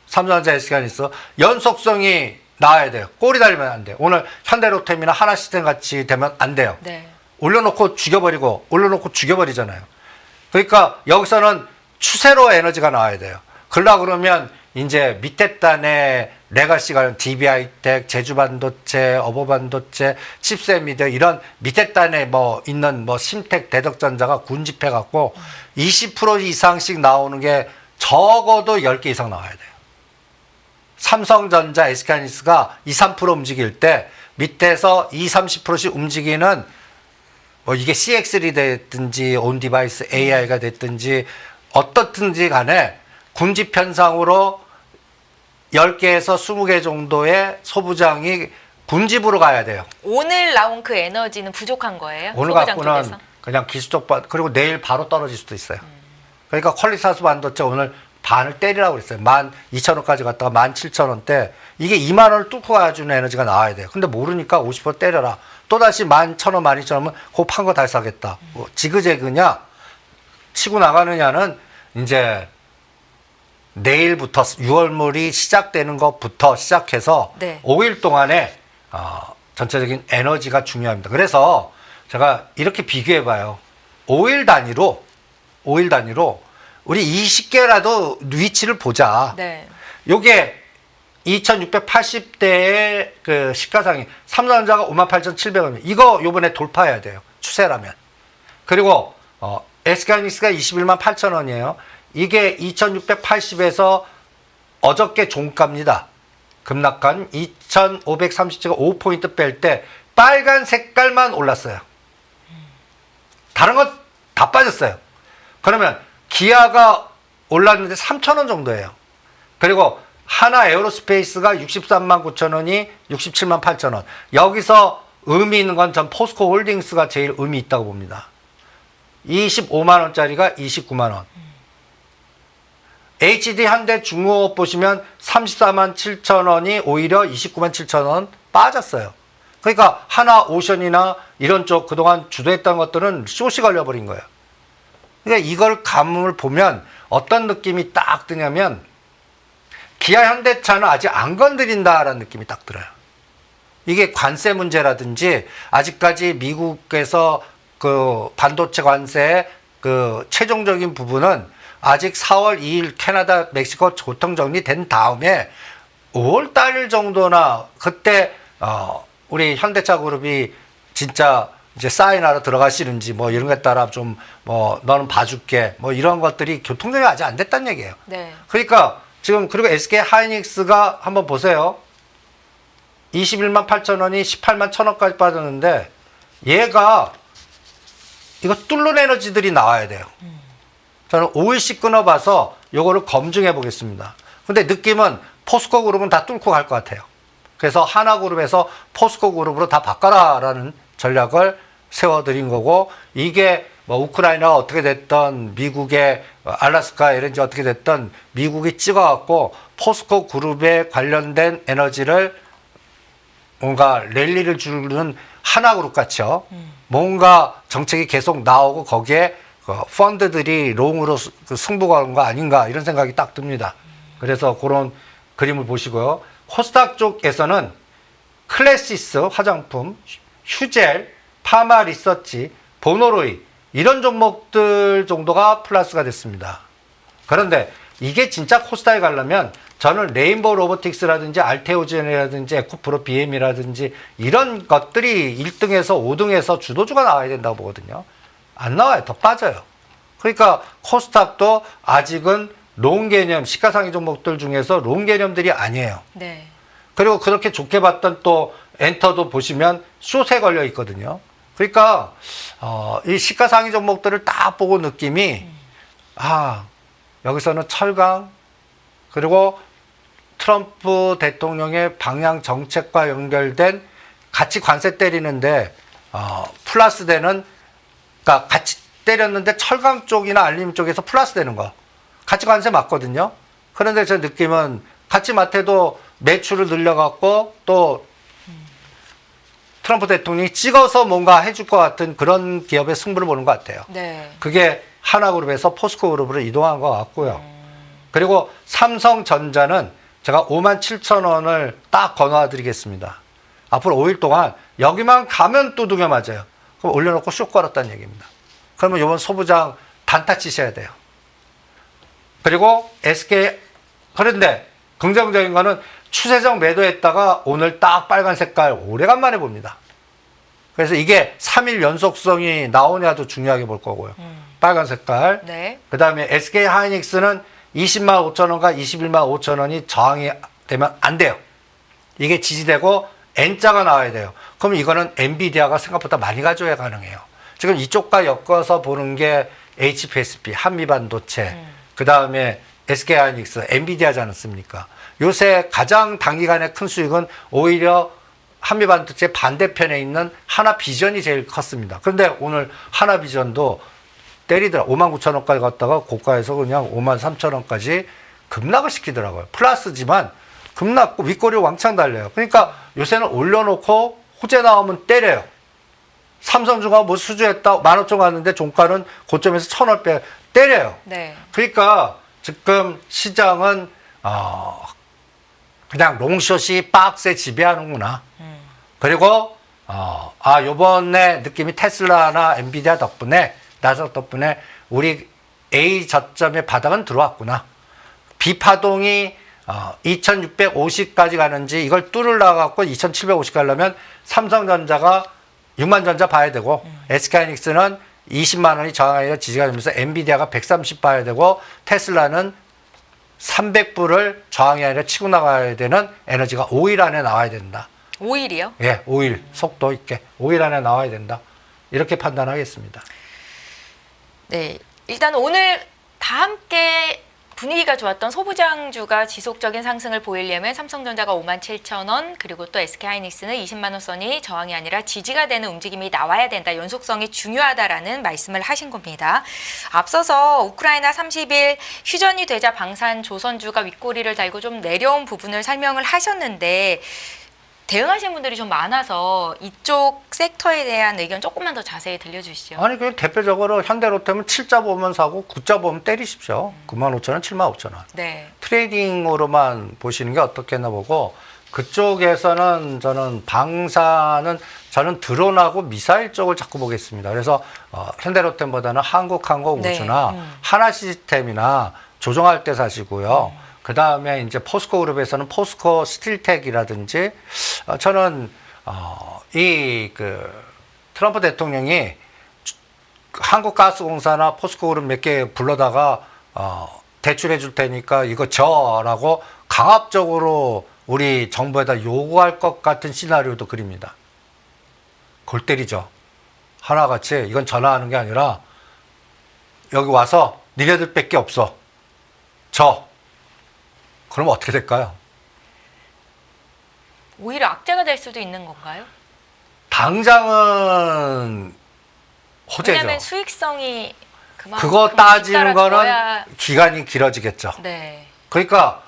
삼성전자 SK하이닉스 연속성이 나와야 돼요. 꼬리 달리면 안 돼요. 오늘 현대로템이나 하나시스템 같이 되면 안 돼요. 네. 올려놓고 죽여버리고 올려놓고 죽여버리잖아요. 그러니까 여기서는 추세로 에너지가 나와야 돼요. 그러려고 그러면 이제 밑에 단에 레가시가 DB하이텍, 제주반도체, 어버반도체, 칩셋미디어 이런 밑에 단에 뭐 있는 뭐 심텍, 대덕전자가 군집해 갖고 20% 이상씩 나오는 게 적어도 10개 이상 나와야 돼요. 삼성전자, SK하이닉스가 2, 3% 움직일 때 밑에서 2, 30%씩 움직이는 뭐 이게 CXL이 됐든지 온디바이스 AI가 됐든지 어떻든지 간에 군집 현상으로 10개에서 20개 정도의 소부장이 군집으로 가야 돼요. 오늘 나온 그 에너지는 부족한 거예요? 오늘 소부장 갖고는 쪽에서? 그냥 기술적 그리고 내일 바로 떨어질 수도 있어요. 그러니까 퀄리사스 반도체 오늘 반을 때리라고 그랬어요. 12,000원까지 갔다가 17,000원대. 이게 2만 원을 뚫고 가주는 에너지가 나와야 돼요. 근데 모르니까 50% 때려라. 또다시 11,000원, 12,000원은 그거 판 거 다시 사겠다. 뭐 지그재그냐 치고 나가느냐는 이제 내일부터 6월물이 시작되는 것부터 시작해서 네. 5일 동안에 전체적인 에너지가 중요합니다. 그래서 제가 이렇게 비교해 봐요. 5일 단위로 우리 20개라도 위치를 보자. 네. 요게 2680대의 그 시가상이 삼성전자가 58,700원. 이거 요번에 돌파해야 돼요. 추세라면. 그리고 SK하이닉스가 218,000원이에요. 이게 2680에서 어저께 종가입니다. 급락한 2530제가 5포인트 뺄 때 빨간 색깔만 올랐어요. 다른 건 다 빠졌어요. 그러면 기아가 올랐는데 3,000원 정도예요. 그리고 하나 에어로스페이스가 63만 9천원이 67만 8천원. 여기서 의미 있는 건 전 포스코 홀딩스가 제일 의미 있다고 봅니다. 25만원짜리가 29만원. HD 현대 중공업 보시면 34만 7천원이 오히려 29만 7천원 빠졌어요. 그러니까 하나 오션이나 이런 쪽 그동안 주도했던 것들은 숏이 걸려버린 거예요. 그러니까 이걸 감을 보면 어떤 느낌이 딱 드냐면 기아 현대차는 아직 안 건드린다라는 느낌이 딱 들어요. 이게 관세 문제라든지 아직까지 미국에서 그 반도체 관세 그 최종적인 부분은 아직 4월 2일 캐나다, 멕시코 교통 정리된 다음에 5월 달 정도나 그때 우리 현대차 그룹이 진짜 이제 사인하러 들어가시는지 뭐 이런 것에 따라 좀 뭐 너는 봐줄게 뭐 이런 것들이 교통정리 아직 안 됐다는 얘기예요. 네. 그러니까 지금 그리고 SK 하이닉스가 한번 보세요. 21만 8천원이 18만 1천원까지 빠졌는데 얘가 이거 뚫는 에너지들이 나와야 돼요. 저는 5일씩 끊어봐서 요거를 검증해 보겠습니다. 근데 느낌은 포스코 그룹은 다 뚫고 갈 것 같아요. 그래서 하나그룹에서 포스코 그룹으로 다 바꿔라라는 전략을 세워드린 거고, 이게 뭐 우크라이나가 어떻게 됐던, 미국의 알래스카 LNG 어떻게 됐던, 미국이 찍어갖고 포스코 그룹에 관련된 에너지를 뭔가 랠리를 주는 하나그룹 같이요. 뭔가 정책이 계속 나오고 거기에 펀드들이 롱으로 승부가 하는 거 아닌가, 이런 생각이 딱 듭니다. 그래서 그런 그림을 보시고요. 코스닥 쪽에서는 클래시스 화장품, 휴젤, 파마 리서치, 보노로이 이런 종목들 정도가 플러스가 됐습니다. 그런데 이게 진짜 코스닥에 가려면 저는 레인보우 로보틱스라든지 알테오젠이라든지 에코프로 BM이라든지 이런 것들이 1등에서 5등에서 주도주가 나와야 된다고 보거든요. 안 나와요. 더 빠져요. 그러니까 코스닥도 아직은 롱 개념, 시가상위 종목들 중에서 롱 개념들이 아니에요. 네. 그리고 그렇게 좋게 봤던 또 엔터도 보시면 숏에 걸려 있거든요. 그러니까 이 시가상위 종목들을 딱 보고 느낌이 여기서는 철강, 그리고 트럼프 대통령의 방향 정책과 연결된 같이 관세 때리는데 플러스 되는, 그러니까 같이 때렸는데 철강 쪽이나 알루미늄 쪽에서 플러스 되는 거 같이 관세 맞거든요. 그런데 제 느낌은 같이 맞해도 매출을 늘려갖고 또 트럼프 대통령이 찍어서 뭔가 해줄 것 같은 그런 기업의 승부를 보는 것 같아요. 네. 그게 하나그룹에서 포스코 그룹으로 이동한 것 같고요. 그리고 삼성전자는 제가 57,000원을 딱 건너드리겠습니다. 앞으로 5일 동안 여기만 가면 두둥겨 맞아요. 그럼 올려놓고 쑥 걸었다는 얘기입니다. 그러면 이번 소부장 단타 치셔야 돼요. 그리고 SK, 그런데 긍정적인 거는 추세적 매도했다가 오늘 딱 빨간 색깔 오래간만에 봅니다. 그래서 이게 3일 연속성이 나오냐도 중요하게 볼 거고요. 빨간 색깔. 네. 그 다음에 SK 하이닉스는 20만 5천 원과 21만 5천 원이 저항이 되면 안 돼요. 이게 지지되고 N자가 나와야 돼요. 그럼 이거는 엔비디아가 생각보다 많이 가져야 가능해요. 지금 이쪽과 엮어서 보는 게 HPSP, 한미반도체, 그 다음에 SK 하이닉스, 엔비디아지 않습니까? 요새 가장 단기간에 큰 수익은 오히려 한미반도체 반대편에 있는 하나비전이 제일 컸습니다. 그런데 오늘 하나비전도 때리더라. 59,000원까지 갔다가 고가에서 그냥 53,000원까지 급락을 시키더라고요. 플러스지만 급락고 윗꼬리 왕창 달려요. 그러니까 요새는 올려놓고 호재 나오면 때려요. 삼성중화 뭐 수주했다 15,000원 갔는데 종가는 고점에서 1,000원 빼 때려요. 네. 그러니까 지금 시장은 그냥 롱숏이 빡세 지배하는구나. 그리고 요번에 느낌이 테슬라나 엔비디아 덕분에, 나스닥 덕분에 우리 A 저점의 바닥은 들어왔구나. B파동이 2650까지 가는지 이걸 뚫으려고 2750 가려면 삼성전자가 6만 전자 봐야 되고 SK하이닉스는 20만 원이 저항하여 지지가 되면서 엔비디아가 130 봐야 되고 테슬라는 300불을 저항이 아니라 치고 나가야 되는 에너지가 5일 안에 나와야 된다. 5일이요? 예, 5일 속도 있게 5일 안에 나와야 된다. 이렇게 판단하겠습니다. 네. 일단 오늘 다 함께 분위기가 좋았던 소부장주가 지속적인 상승을 보이려면 삼성전자가 57,000원, 그리고 또 SK하이닉스는 20만 원 선이 저항이 아니라 지지가 되는 움직임이 나와야 된다. 연속성이 중요하다라는 말씀을 하신 겁니다. 앞서서 우크라이나 30일 휴전이 되자 방산 조선주가 윗꼬리를 달고 좀 내려온 부분을 설명을 하셨는데, 대응하시는 분들이 좀 많아서 이쪽 섹터에 대한 의견 조금만 더 자세히 들려주시죠. 아니 그냥 대표적으로 현대로템은 7자 보면 사고 9자 보면 때리십시오. 95,000원, 75,000원. 네. 트레이딩으로만 보시는 게 어떻겠나 보고, 그쪽에서는 저는 방사는 저는 드론하고 미사일 쪽을 자꾸 보겠습니다. 그래서 현대로템보다는 한국항공우주나 네. 하나시스템이나 조정할 때 사시고요. 그 다음에 이제 포스코 그룹에서는 포스코 스틸텍이라든지, 저는 이 트럼프 대통령이 한국가스공사나 포스코 그룹 몇 개 불러다가 대출해 줄 테니까 이거 저라고 강압적으로 우리 정부에다 요구할 것 같은 시나리오도 그립니다. 골 때리죠. 하나같이 이건 전화하는 게 아니라 여기 와서 니네들밖에 없어. 그럼 어떻게 될까요? 오히려 악재가 될 수도 있는 건가요? 당장은 호재죠. 왜냐하면 수익성이 그만큼 그거 따지는 거는 뒤따라줘야- 기간이 길어지겠죠. 네. 그러니까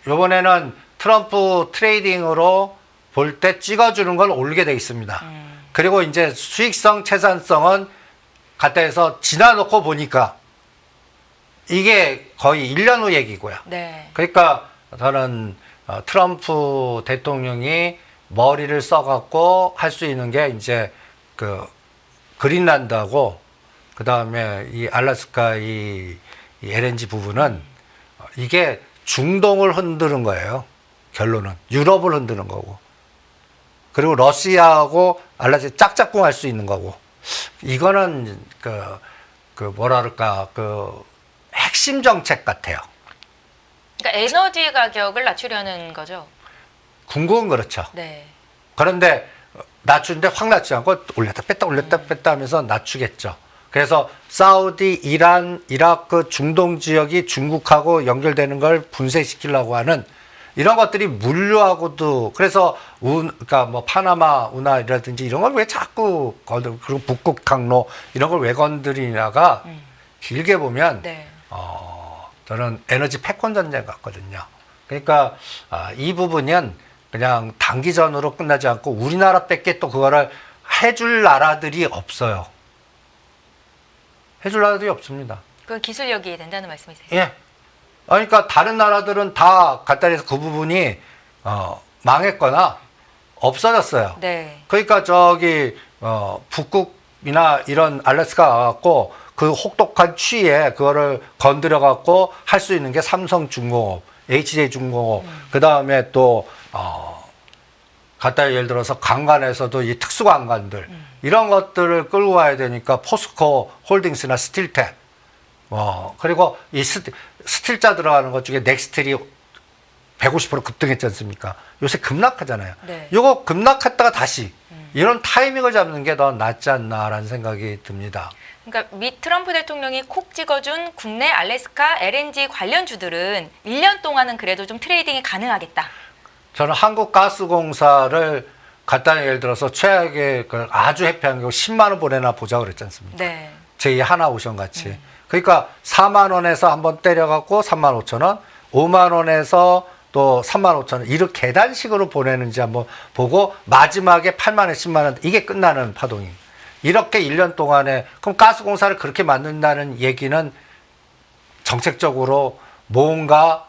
이번에는 트럼프 트레이딩으로 볼 때 찍어주는 걸 올리게 돼 있습니다. 그리고 이제 수익성, 채산성은 갖다 해서 지나놓고 보니까 이게 거의 1년 후 얘기고요. 네. 그러니까 저는 트럼프 대통령이 머리를 써갖고 할 수 있는 게 이제 그 그린란드하고 그 다음에 이 알래스카 이 LNG 부분은 이게 중동을 흔드는 거예요. 결론은 유럽을 흔드는 거고, 그리고 러시아하고 알래스카 짝짝꿍 할 수 있는 거고, 이거는 그 뭐랄까 그 핵심 정책 같아요. 그러니까 에너지 가격을 낮추려는 거죠. 궁극은 그렇죠. 네. 그런데 낮추는데 확 낮지 않고 올렸다 뺐다 하면서 낮추겠죠. 그래서 사우디, 이란, 이라크, 중동 지역이 중국하고 연결되는 걸 분쇄시키려고 하는 이런 것들이 물류하고도, 그래서 그러니까 뭐 파나마 운하라든지 이런 걸 왜 자꾸 그리고 북극 항로 이런 걸 왜 건드리냐가 길게 보면 네. 저는 에너지 패권 전쟁 같거든요. 그러니까 이 부분은 그냥 단기전으로 끝나지 않고 우리나라밖에 또 그거를 해줄 나라들이 없어요. 해줄 나라들이 없습니다. 그건 기술력이 된다는 말씀이세요? 예. 그러니까 다른 나라들은 다 갖다 대서 그 부분이 망했거나 없어졌어요. 네. 그러니까 저기 북극이나 이런 알래스카 갖고 그 혹독한 추위에 그거를 건드려 갖고 할 수 있는 게 삼성중공업, HJ중공업, 그 다음에 또 갖다 예를 들어서 강간에서도 이 특수강간들 이런 것들을 끌고 와야 되니까 포스코 홀딩스나 스틸텍, 그리고 이 스틸자 들어가는 것 중에 넥스틸이 150% 급등했지 않습니까? 요새 급락하잖아요. 네. 요거 급락했다가 다시 이런 타이밍을 잡는 게 더 낫지 않나라는 생각이 듭니다. 그러니까 미 트럼프 대통령이 콕 찍어준 국내 알래스카 LNG 관련주들은 1년 동안은 그래도 좀 트레이딩이 가능하겠다. 저는 한국가스공사를 갖다 예를 들어서 최악의 아주 해피한 경우 10만 원 보내나 보자 그랬지 않습니까? 네. 제2 하나오션 같이. 그러니까 4만 원에서 한번 때려갖고 3만 5천 원, 5만 원에서 또 3만 5천 원 이렇게 계단식으로 보내는지 한번 보고 마지막에 8만 원, 10만 원 이게 끝나는 파동이. 이렇게 1년 동안에 그럼 가스공사를 그렇게 만든다는 얘기는 정책적으로 뭔가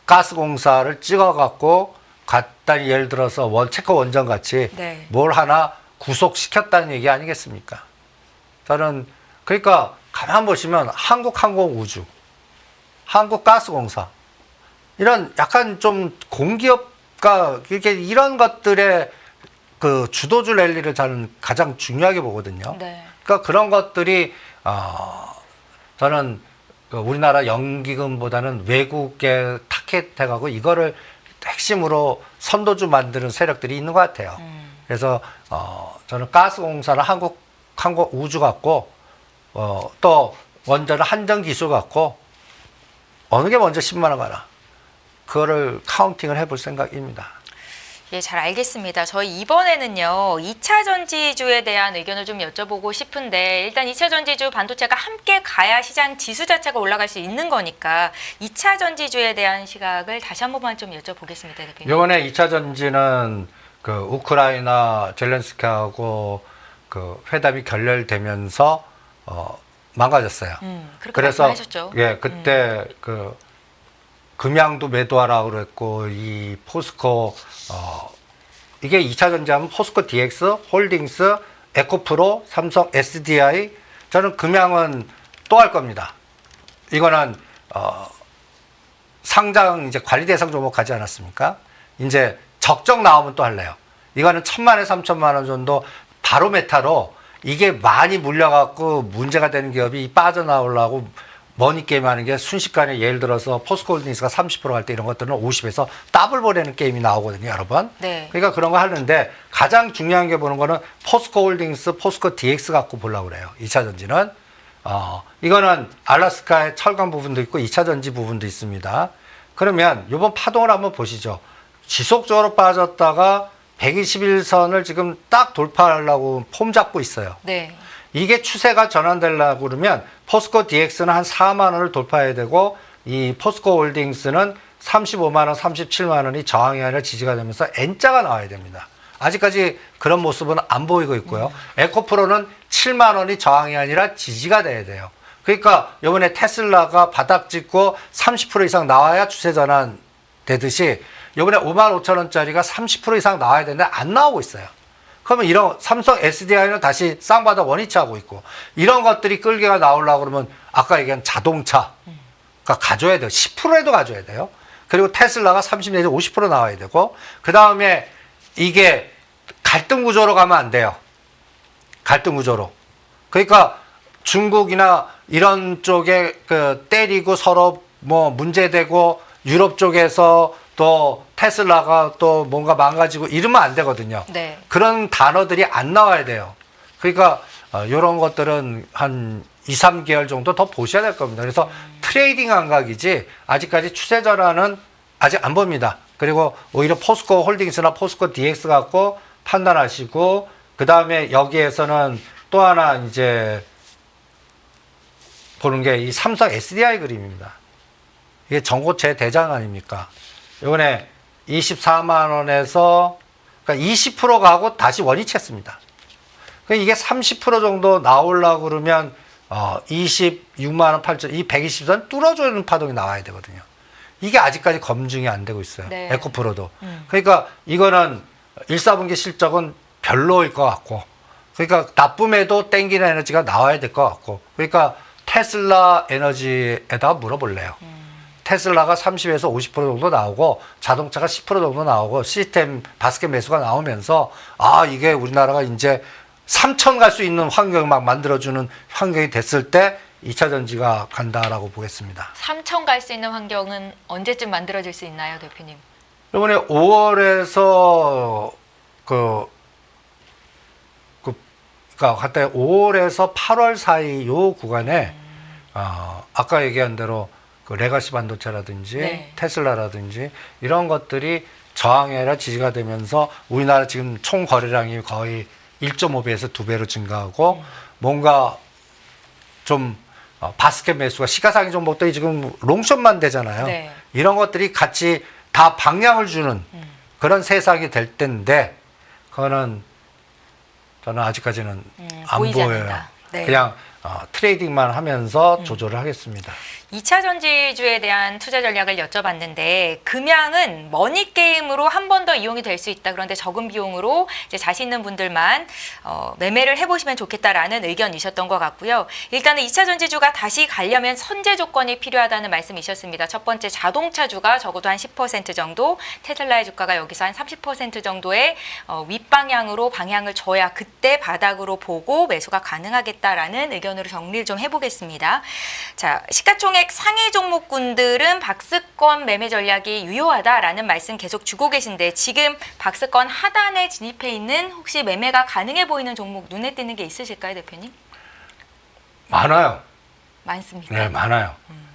가스공사를 찍어갖고 갖다 예를 들어서 체코 원전 같이 네. 뭘 하나 구속시켰다는 얘기 아니겠습니까? 저는 그러니까 가만 보시면 한국항공우주, 한국가스공사 이런 약간 좀 공기업가 이렇게 이런 것들의 그 주도주 랠리를 저는 가장 중요하게 보거든요. 네. 그러니까 그런 것들이 저는 그 우리나라 연기금보다는 외국에 타겟해가고 이거를 핵심으로 선도주 만드는 세력들이 있는 것 같아요. 그래서 저는 가스공사는 한국우주 같고 또 원전은 한전기술 같고 어느 게 먼저 10만 원 가나 그거를 카운팅을 해볼 생각입니다. 예, 잘 알겠습니다. 저희 이번에는요, 2차 전지주에 대한 의견을 좀 여쭤보고 싶은데, 일단 2차 전지주 반도체가 함께 가야 시장 지수 자체가 올라갈 수 있는 거니까, 2차 전지주에 대한 시각을 다시 한 번만 좀 여쭤보겠습니다, 대표님. 이번에 2차 전지는 그 우크라이나 젤렌스키하고 그 회담이 결렬되면서 망가졌어요. 그렇게 그래서 말씀하셨죠. 예, 그때 그 금양도 매도하라고 그랬고 이 포스코 이게 2차 전지하면 포스코 DX, 홀딩스, 에코프로, 삼성 SDI 저는 금양은 또 할 겁니다. 이거는 상장 이제 관리 대상 종목하지 않았습니까? 이제 적정 나오면 또 할래요. 이거는 1,000만에서 3,000만 원 정도 바로 메타로 이게 많이 물려갖고 문제가 되는 기업이 빠져나오려고 머니 게임 하는 게 순식간에 예를 들어서 포스코홀딩스가 30% 갈 때 이런 것들은 50에서 더블 보내는 게임이 나오거든요, 여러분. 네. 그러니까 그런 거 하는데 가장 중요한 게 보는 거는 포스코홀딩스, 포스코 DX 갖고 보려고 그래요. 2차 전지는. 이거는 알래스카의 철강 부분도 있고 2차 전지 부분도 있습니다. 그러면 이번 파동을 한번 보시죠. 지속적으로 빠졌다가 121선을 지금 딱 돌파하려고 폼 잡고 있어요. 네. 이게 추세가 전환되려고 그러면 포스코 DX는 한 4만 원을 돌파해야 되고 이 포스코 홀딩스는 35만 원, 37만 원이 저항이 아니라 지지가 되면서 N자가 나와야 됩니다. 아직까지 그런 모습은 안 보이고 있고요. 에코프로는 7만 원이 저항이 아니라 지지가 돼야 돼요. 그러니까 이번에 테슬라가 바닥 찍고 30% 이상 나와야 추세 전환 되듯이 이번에 5만 5천 원짜리가 30% 이상 나와야 되는데 안 나오고 있어요. 그러면 이런 삼성 SDI는 다시 쌍바닥 원위치하고 있고 이런 것들이 끌개가 나오려고 그러면 아까 얘기한 자동차가 가져야 돼요. 10%에도 가져야 돼요. 그리고 테슬라가 30 내지 50% 나와야 되고 그 다음에 이게 갈등 구조로 가면 안 돼요. 갈등 구조로. 그러니까 중국이나 이런 쪽에 그 때리고 서로 뭐 문제되고 유럽 쪽에서 또 테슬라가 또 뭔가 망가지고 이러면 안 되거든요. 네. 그런 단어들이 안 나와야 돼요. 그러니까 이런 것들은 한 2, 3개월 정도 더 보셔야 될 겁니다. 그래서 트레이딩 감각이지 아직까지 추세 전환은 아직 안 봅니다. 그리고 오히려 포스코 홀딩스나 포스코 DX 갖고 판단하시고 그 다음에 여기에서는 또 하나 이제 보는 게 이 삼성 SDI 그림입니다. 이게 전고체 대장 아닙니까? 이번에 24만 원에서 그러니까 20% 가고 다시 원위치했습니다. 이게 30% 정도 나오려고 그러면 26만 원 8천 이 120선 뚫어주는 파동이 나와야 되거든요. 이게 아직까지 검증이 안 되고 있어요. 네. 에코프로도. 그러니까 이거는 1, 4분기 실적은 별로일 것 같고 그러니까 나쁨에도 땡기는 에너지가 나와야 될 것 같고 그러니까 테슬라 에너지에다가 물어볼래요. 테슬라가 30에서 50% 정도 나오고 자동차가 10% 정도 나오고 시스템 바스켓 매수가 나오면서 이게 우리나라가 이제 3천 갈 수 있는 환경을 막 만들어주는 환경이 됐을 때 2차 전지가 간다라고 보겠습니다. 3천 갈 수 있는 환경은 언제쯤 만들어질 수 있나요, 대표님? 이번에 5월에서 그러니까 갔다 5월에서 8월 사이 요 구간에 아까 얘기한 대로 그 레가시 반도체라든지 네. 테슬라라든지 이런 것들이 저항이 아니라 지지가 되면서 우리나라 지금 총 거래량이 거의 1.5배에서 2배로 증가하고 뭔가 좀 바스켓 매수가 시가상의 종목들이 지금 롱숏만 되잖아요. 네. 이런 것들이 같이 다 방향을 주는 그런 세상이 될 텐데 그거는 저는 아직까지는 안 보이지 보여요. 않는다. 네. 그냥 트레이딩만 하면서 조절을 하겠습니다. 2차 전지주에 대한 투자 전략을 여쭤봤는데 금양은 머니 게임으로 한 번 더 이용이 될 수 있다. 그런데 적은 비용으로 이제 자신 있는 분들만 매매를 해보시면 좋겠다라는 의견이셨던 것 같고요. 일단은 2차 전지주가 다시 가려면 선제 조건이 필요하다는 말씀이셨습니다. 첫 번째 자동차주가 적어도 한 10% 정도, 테슬라의 주가가 여기서 한 30% 정도의 윗방향으로 방향을 줘야 그때 바닥으로 보고 매수가 가능하겠다라는 의견으로 정리를 좀 해보겠습니다. 자, 시가총액 상위 종목군들은 박스권 매매 전략이 유효하다라는 말씀 계속 주고 계신데 지금 박스권 하단에 진입해 있는 혹시 매매가 가능해 보이는 종목 눈에 띄는 게 있으실까요, 대표님? 많아요. 많습니다. 네, 많아요.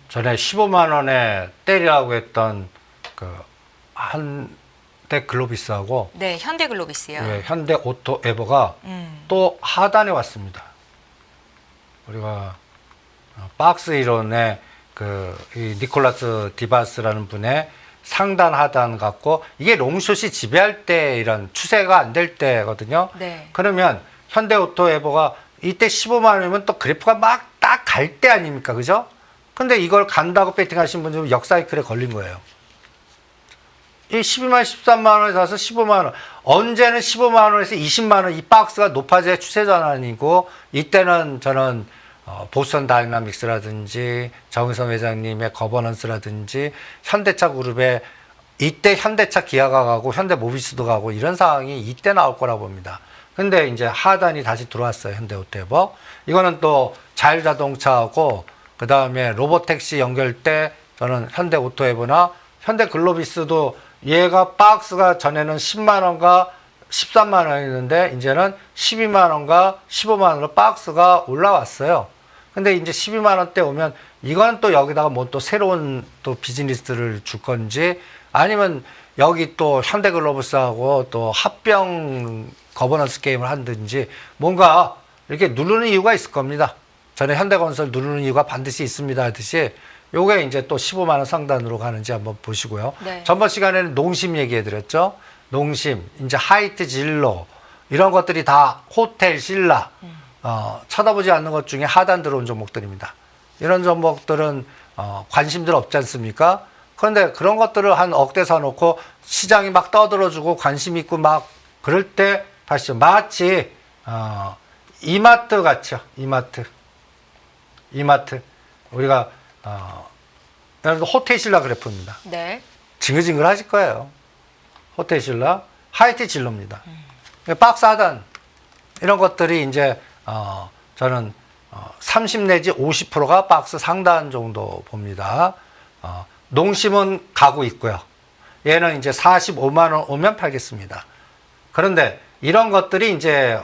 전에 15만 원에 때리라고 했던 그 한대 글로비스하고 네, 현대글로비스요. 네, 현대 오토 에버가 또 하단에 왔습니다. 우리가 박스 이론의 이 니콜라스 디바스라는 분의 상단 하단 갖고 이게 롱숏이 지배할 때 이런 추세가 안 될 때거든요. 네. 그러면 현대오토 에버가 이때 15만 원이면 또 그래프가 막 딱 갈 때 아닙니까? 그죠? 근데 이걸 간다고 배팅하신 분들은 역사이클에 걸린 거예요. 이 12만 13만 원에 사서 15만 원. 언제는 15만 원에서 20만 원 이 박스가 높아져야 추세 전환이고 이때는 저는 보스턴 다이나믹스라든지 정의선 회장님의 거버넌스라든지 현대차 그룹에 이때 현대차 기아가 가고 현대모비스도 가고 이런 상황이 이때 나올 거라고 봅니다. 근데 이제 하단이 다시 들어왔어요. 현대오토에버. 이거는 또 자율자동차하고 그 다음에 로보택시 연결대 저는 현대오토에브나 현대글로비스도 얘가 박스가 전에는 10만 원과 13만 원이었는데 이제는 12만 원과 15만 원으로 박스가 올라왔어요. 근데 이제 12만 원대 오면 이건 또 여기다가 뭐 또 새로운 또 비즈니스를 줄 건지 아니면 여기 또 현대글로비스하고 또 합병 거버넌스 게임을 하든지 뭔가 이렇게 누르는 이유가 있을 겁니다. 전에 현대건설 누르는 이유가 반드시 있습니다 하듯이 요게 이제 또 15만 원 상단으로 가는지 한번 보시고요. 네. 전번 시간에는 농심 얘기해 드렸죠. 농심, 이제 하이트 진로 이런 것들이 다 호텔, 신라 쳐다보지 않는 것 중에 하단 들어온 종목들입니다. 이런 종목들은 관심들 없지 않습니까? 그런데 그런 것들을 한 억대 사놓고 시장이 막 떠들어주고 관심 있고 막 그럴 때 봤죠. 마치 이마트 같죠. 이마트 우리가 여러분들 호텔 신라 그래프입니다. 네. 징글징글 하실 거예요. 호텔 신라 하이트 진로입니다. 박스 하단 이런 것들이 이제 저는 30 내지 50%가 박스 상단 정도 봅니다. 농심은 가고 있고요. 얘는 이제 45만 원 오면 팔겠습니다. 그런데 이런 것들이 이제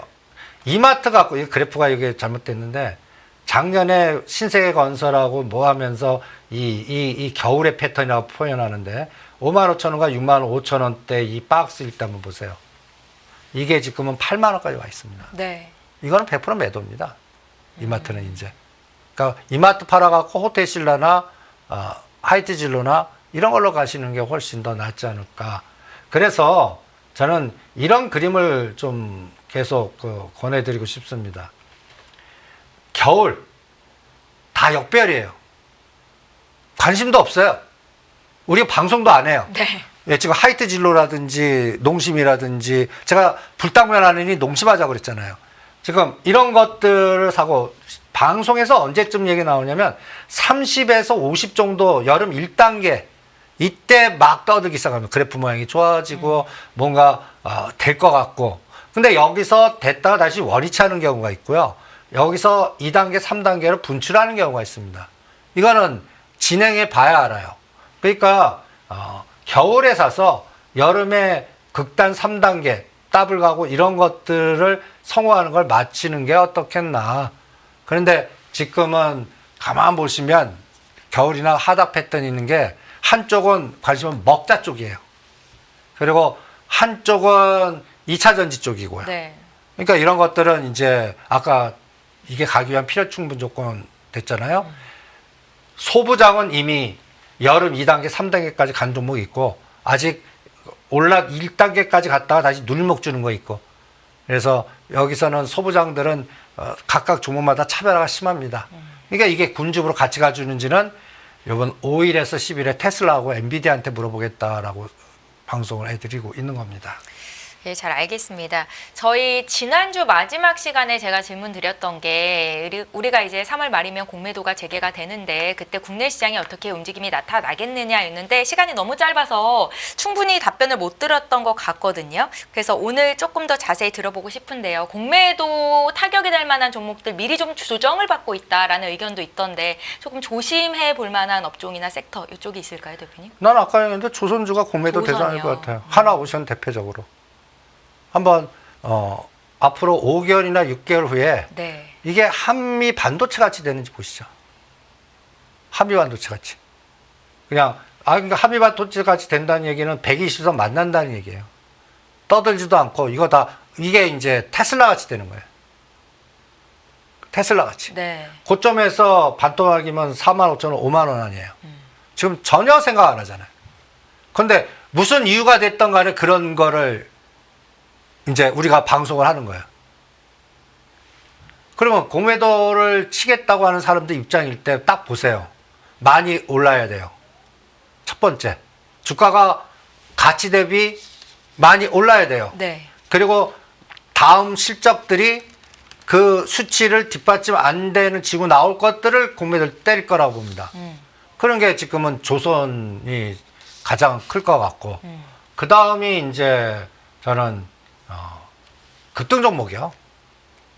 이마트 갖고 이 그래프가 이게 잘못됐는데 작년에 신세계건설하고 뭐 하면서 이 겨울의 패턴이라고 표현하는데 5만 5천 원과 6만 5천 원대 이 박스 일단 한번 보세요. 이게 지금은 8만 원까지 와 있습니다. 네. 이거는 100% 매도입니다. 이마트는 이제. 그러니까 이마트 팔아갖고 호텔 신라나 하이트 진로나 이런 걸로 가시는 게 훨씬 더 낫지 않을까. 그래서 저는 이런 그림을 좀 계속 권해드리고 싶습니다. 겨울 다 역별이에요. 관심도 없어요. 우리 방송도 안 해요. 네. 예, 지금 하이트 진로라든지 농심이라든지 제가 불당면 하느니 농심하자고 그랬잖아요. 지금 이런 것들을 사고 방송에서 언제쯤 얘기 나오냐면 30에서 50 정도 여름 1단계 이때 막 떠들기 시작하면 그래프 모양이 좋아지고 뭔가 될 것 같고 근데 여기서 됐다가 다시 원위치 하는 경우가 있고요. 여기서 2단계, 3단계로 분출하는 경우가 있습니다. 이거는 진행해 봐야 알아요. 그러니까 겨울에 사서 여름에 극단 3단계 더블 가고 이런 것들을 성공하는 걸 마치는 게 어떻겠나. 그런데 지금은 가만 보시면 겨울이나 하락 패턴이 있는 게 한쪽은 관심은 먹자 쪽이에요. 그리고 한쪽은 2차 전지 쪽이고요. 네. 그러니까 이런 것들은 이제 아까 이게 가기 위한 필요 충분 조건 됐잖아요. 소부장은 이미 여름 2단계, 3단계까지 간 종목이 있고 아직 올라 1단계까지 갔다가 다시 눌목 주는 거 있고 그래서 여기서는 소부장들은 각각 종목마다 차별화가 심합니다. 그러니까 이게 군집으로 같이 가주는지는 이번 5일에서 10일에 테슬라하고 엔비디아한테 물어보겠다라고 방송을 해드리고 있는 겁니다. 예, 잘 알겠습니다. 저희 지난주 마지막 시간에 제가 질문 드렸던 게 우리가 이제 3월 말이면 공매도가 재개가 되는데 그때 국내 시장이 어떻게 움직임이 나타나겠느냐였는데 시간이 너무 짧아서 충분히 답변을 못 들었던 것 같거든요. 그래서 오늘 조금 더 자세히 들어보고 싶은데요. 공매도 타격이 될 만한 종목들 미리 좀 조정을 받고 있다라는 의견도 있던데 조금 조심해 볼 만한 업종이나 섹터 이쪽이 있을까요, 대표님? 난 아까 얘기했는데 조선주가 공매도 조선이요. 대상일 것 같아요. 하나오션 대표적으로. 한번 앞으로 5개월이나 6개월 후에 네. 이게 한미 반도체 같이 되는지 보시죠. 한미 반도체 같이. 그냥 그러니까 한미 반도체 같이 된다는 얘기는 120선 만난다는 얘기예요. 떠들지도 않고 이게 이제 테슬라 같이 되는 거예요. 테슬라 같이. 네. 고점에서 반토막이면 4만 5천 원, 5만 원 아니에요. 지금 전혀 생각 안 하잖아요. 그런데 무슨 이유가 됐던 간에 그런 거를 이제 우리가 방송을 하는 거예요. 그러면 공매도를 치겠다고 하는 사람들 입장일 때 딱 보세요. 많이 올라야 돼요. 첫 번째, 주가가 가치 대비 많이 올라야 돼요. 네. 그리고 다음 실적들이 그 수치를 뒷받침 안 되는 지고 나올 것들을 공매도를 때릴 거라고 봅니다. 그런 게 지금은 조선이 가장 클 것 같고, 그 다음이 이제 저는 급등 종목이요.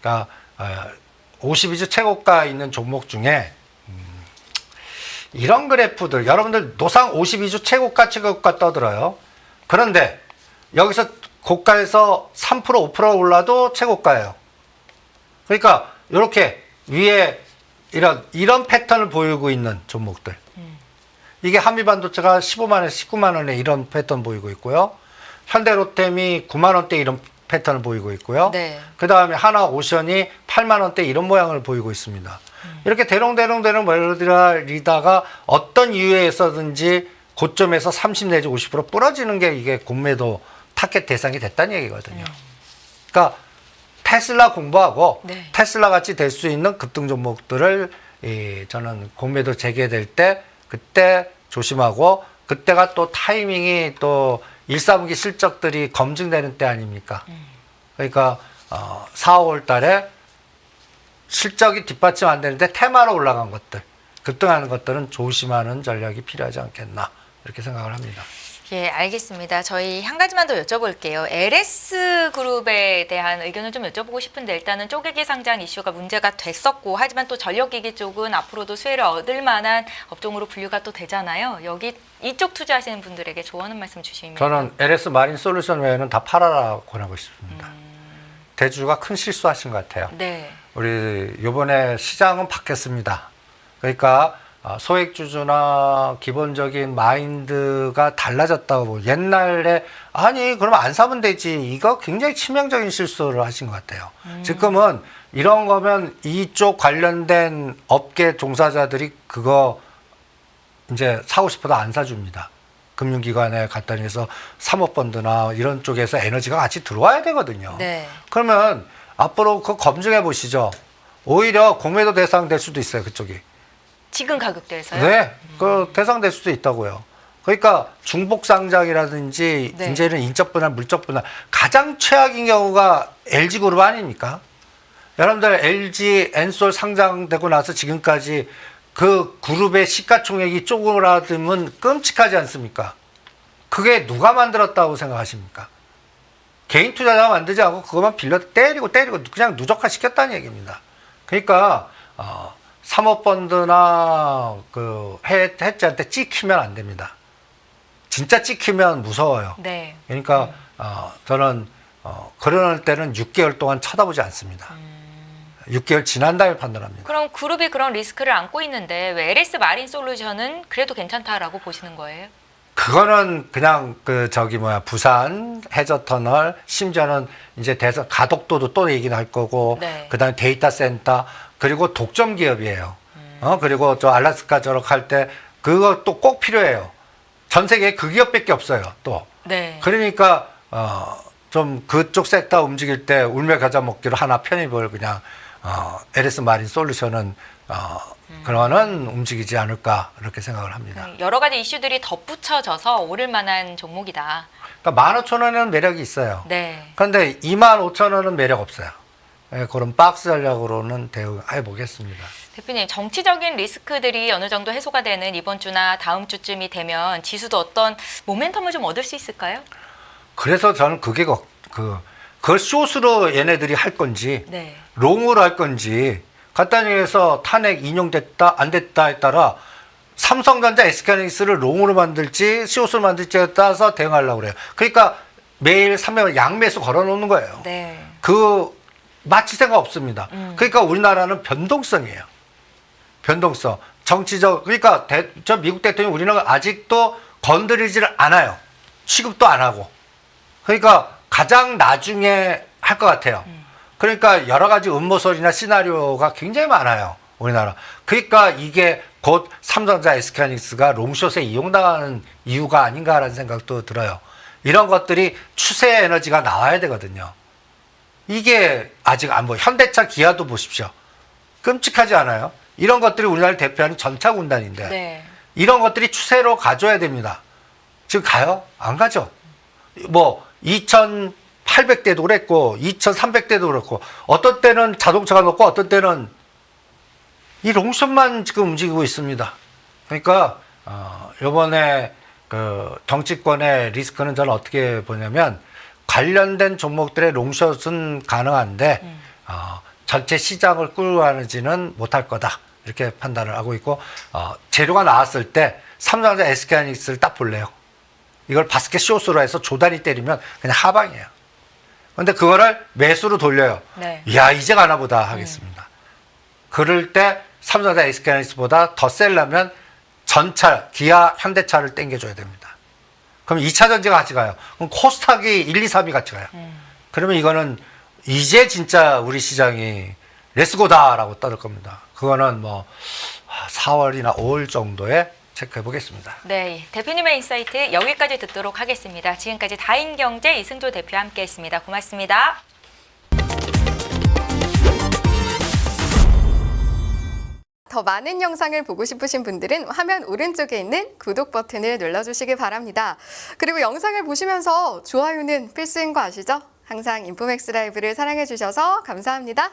그러니까 52주 최고가 있는 종목 중에 이런 그래프들 여러분들 노상 52주 최고가 최고가 떠들어요. 그런데 여기서 고가에서 3% 5% 올라도 최고가예요. 그러니까 이렇게 위에 이런 패턴을 보이고 있는 종목들. 이게 한미반도체가 15만 원에서 19만 원에 이런 패턴 보이고 있고요. 현대로템이 9만 원대 이런 패턴을 보이고 있고요. 네. 그 다음에 하나오션이 8만 원대 이런 모양을 보이고 있습니다. 이렇게 대롱대롱 몰리다가 어떤 이유에서든지 고점에서 30 내지 50% 부러지는 게 이게 공매도 타겟 대상이 됐다는 얘기거든요. 그러니까 테슬라 공부하고 네. 테슬라 같이 될 수 있는 급등 종목들을 저는 공매도 재개될 때 그때 조심하고 그때가 또 타이밍이 또 1, 4분기 실적들이 검증되는 때 아닙니까? 그러니까 4, 5월 달에 실적이 뒷받침 안 되는데 테마로 올라간 것들, 급등하는 것들은 조심하는 전략이 필요하지 않겠나 이렇게 생각을 합니다. 예, 알겠습니다. 저희 한 가지만 더 여쭤볼게요. LS 그룹에 대한 의견을 좀 여쭤보고 싶은데 일단은 쪼개기 상장 이슈가 문제가 됐었고 하지만 또 전력기기 쪽은 앞으로도 수혜를 얻을 만한 업종으로 분류가 또 되잖아요. 여기 이쪽 투자하시는 분들에게 조언 말씀 주시면. 저는 LS 마린 솔루션 외에는 다 팔아라 권하고 싶습니다. 대주주가 큰 실수하신 것 같아요. 네. 우리 이번에 시장은 바뀌었습니다. 그러니까 소액주주나 기본적인 마인드가 달라졌다고. 옛날에 아니 그럼 안 사면 되지, 이거 굉장히 치명적인 실수를 하신 것 같아요. 지금은 이런 거면 이쪽 관련된 업계 종사자들이 그거 이제 사고 싶어도 안 사줍니다. 금융기관에 갔다 해서 사모펀드나 이런 쪽에서 에너지가 같이 들어와야 되거든요. 네. 그러면 앞으로 그거 검증해 보시죠. 오히려 공매도 대상 될 수도 있어요, 그쪽이. 지금 가격대에서요? 네, 그 대상 될 수도 있다고요. 그러니까 중복 상장이라든지 네. 이제는 인적 분할, 물적 분할 가장 최악인 경우가 LG 그룹 아닙니까? 여러분들 LG 엔솔 상장되고 나서 지금까지 그 그룹의 시가총액이 쪼그라들면 끔찍하지 않습니까? 그게 누가 만들었다고 생각하십니까? 개인 투자자가 만들지 않고 그것만 빌려 때리고 그냥 누적화 시켰다는 얘기입니다. 그러니까 사모펀드나 그 해지한테 찍히면 안 됩니다. 진짜 찍히면 무서워요. 네. 그러니까 저는 그럴 때는 6개월 동안 쳐다보지 않습니다. 6개월 지난 다음에 판단합니다. 그럼 그룹이 그런 리스크를 안고 있는데 왜 LS 마린 솔루션은 그래도 괜찮다라고 보시는 거예요? 그거는 그냥 부산 해저터널, 심지어는 이제 대선 가덕도도 또 얘기는 할 거고, 네. 그다음에 데이터 센터, 그리고 독점 기업이에요. 그리고 저 알래스카 저럭 때 그거 또 꼭 필요해요. 전 세계에 그 기업밖에 없어요. 또. 네. 그러니까 좀 그쪽 섹터 움직일 때 울며 겨자 먹기로 하나 편입을 그냥 LS 마린 솔루션은 그거는 움직이지 않을까 이렇게 생각을 합니다. 여러 가지 이슈들이 덧붙여져서 오를 만한 종목이다. 그러니까 15,000원에는 매력이 있어요. 네. 그런데 25,000원은 매력 없어요. 예, 그런 박스 전략으로는 대응해 보겠습니다. 대표님, 정치적인 리스크들이 어느 정도 해소가 되는 이번 주나 다음 주쯤이 되면 지수도 어떤 모멘텀을 좀 얻을 수 있을까요? 그래서 저는 그걸 숏으로 얘네들이 할 건지 네. 롱으로 할 건지 간단히 해서 탄핵 인용됐다 안 됐다에 따라 삼성전자 SK하이닉스를 롱으로 만들지 숏으로 만들지에 따라서 대응하려고 그래요. 그러니까 매일 300원 양매수 걸어놓는 거예요. 네. 그 마치새가 없습니다. 그러니까 우리나라는 변동성이에요. 변동성. 정치적, 그러니까 저 미국 대통령이 우리는 아직도 건드리지를 않아요. 취급도 안 하고. 그러니까 가장 나중에 할 것 같아요. 그러니까 여러 가지 음모설이나 시나리오가 굉장히 많아요. 우리나라. 그러니까 이게 곧 삼성전자 SK하이닉스가 롱숏에 이용당하는 이유가 아닌가라는 생각도 들어요. 이런 것들이 추세 에너지가 나와야 되거든요. 이게 아직 안 보여. 현대차, 기아도 보십시오. 끔찍하지 않아요? 이런 것들이 우리나라를 대표하는 전차 군단인데 네. 이런 것들이 추세로 가져야 됩니다. 지금 가요? 안 가죠. 뭐 2,800대도 그랬고 2,300대도 그렇고 어떤 때는 자동차가 높고 어떤 때는 이 롱숏만 지금 움직이고 있습니다. 그러니까 이번에 그 정치권의 리스크는 저는 어떻게 보냐면 관련된 종목들의 롱숏은 가능한데 전체 시장을 끌어가지는 못할 거다. 이렇게 판단을 하고 있고 재료가 나왔을 때 삼성전자 SK하이닉스를 딱 볼래요. 이걸 바스켓 쇼스로 해서 조단위 때리면 그냥 하방이에요. 근데 그거를 매수로 돌려요. 네. 이야 이제 가나 보다 하겠습니다. 그럴 때 삼성전자 SK하이닉스보다 더 셀려면 전차 기아 현대차를 땡겨줘야 됩니다. 그럼 2차 전지가 같이 가요. 그럼 코스닥이 1, 2, 3이 같이 가요. 그러면 이거는 이제 진짜 우리 시장이 레츠고다라고 떠들 겁니다. 그거는 뭐 4월이나 5월 정도에 체크해 보겠습니다. 네, 대표님의 인사이트 여기까지 듣도록 하겠습니다. 지금까지 다인경제 이승조 대표와 함께했습니다. 고맙습니다. 더 많은 영상을 보고 싶으신 분들은 화면 오른쪽에 있는 구독 버튼을 눌러주시기 바랍니다. 그리고 영상을 보시면서 좋아요는 필수인 거 아시죠? 항상 인포맥스 라이브를 사랑해 주셔서 감사합니다.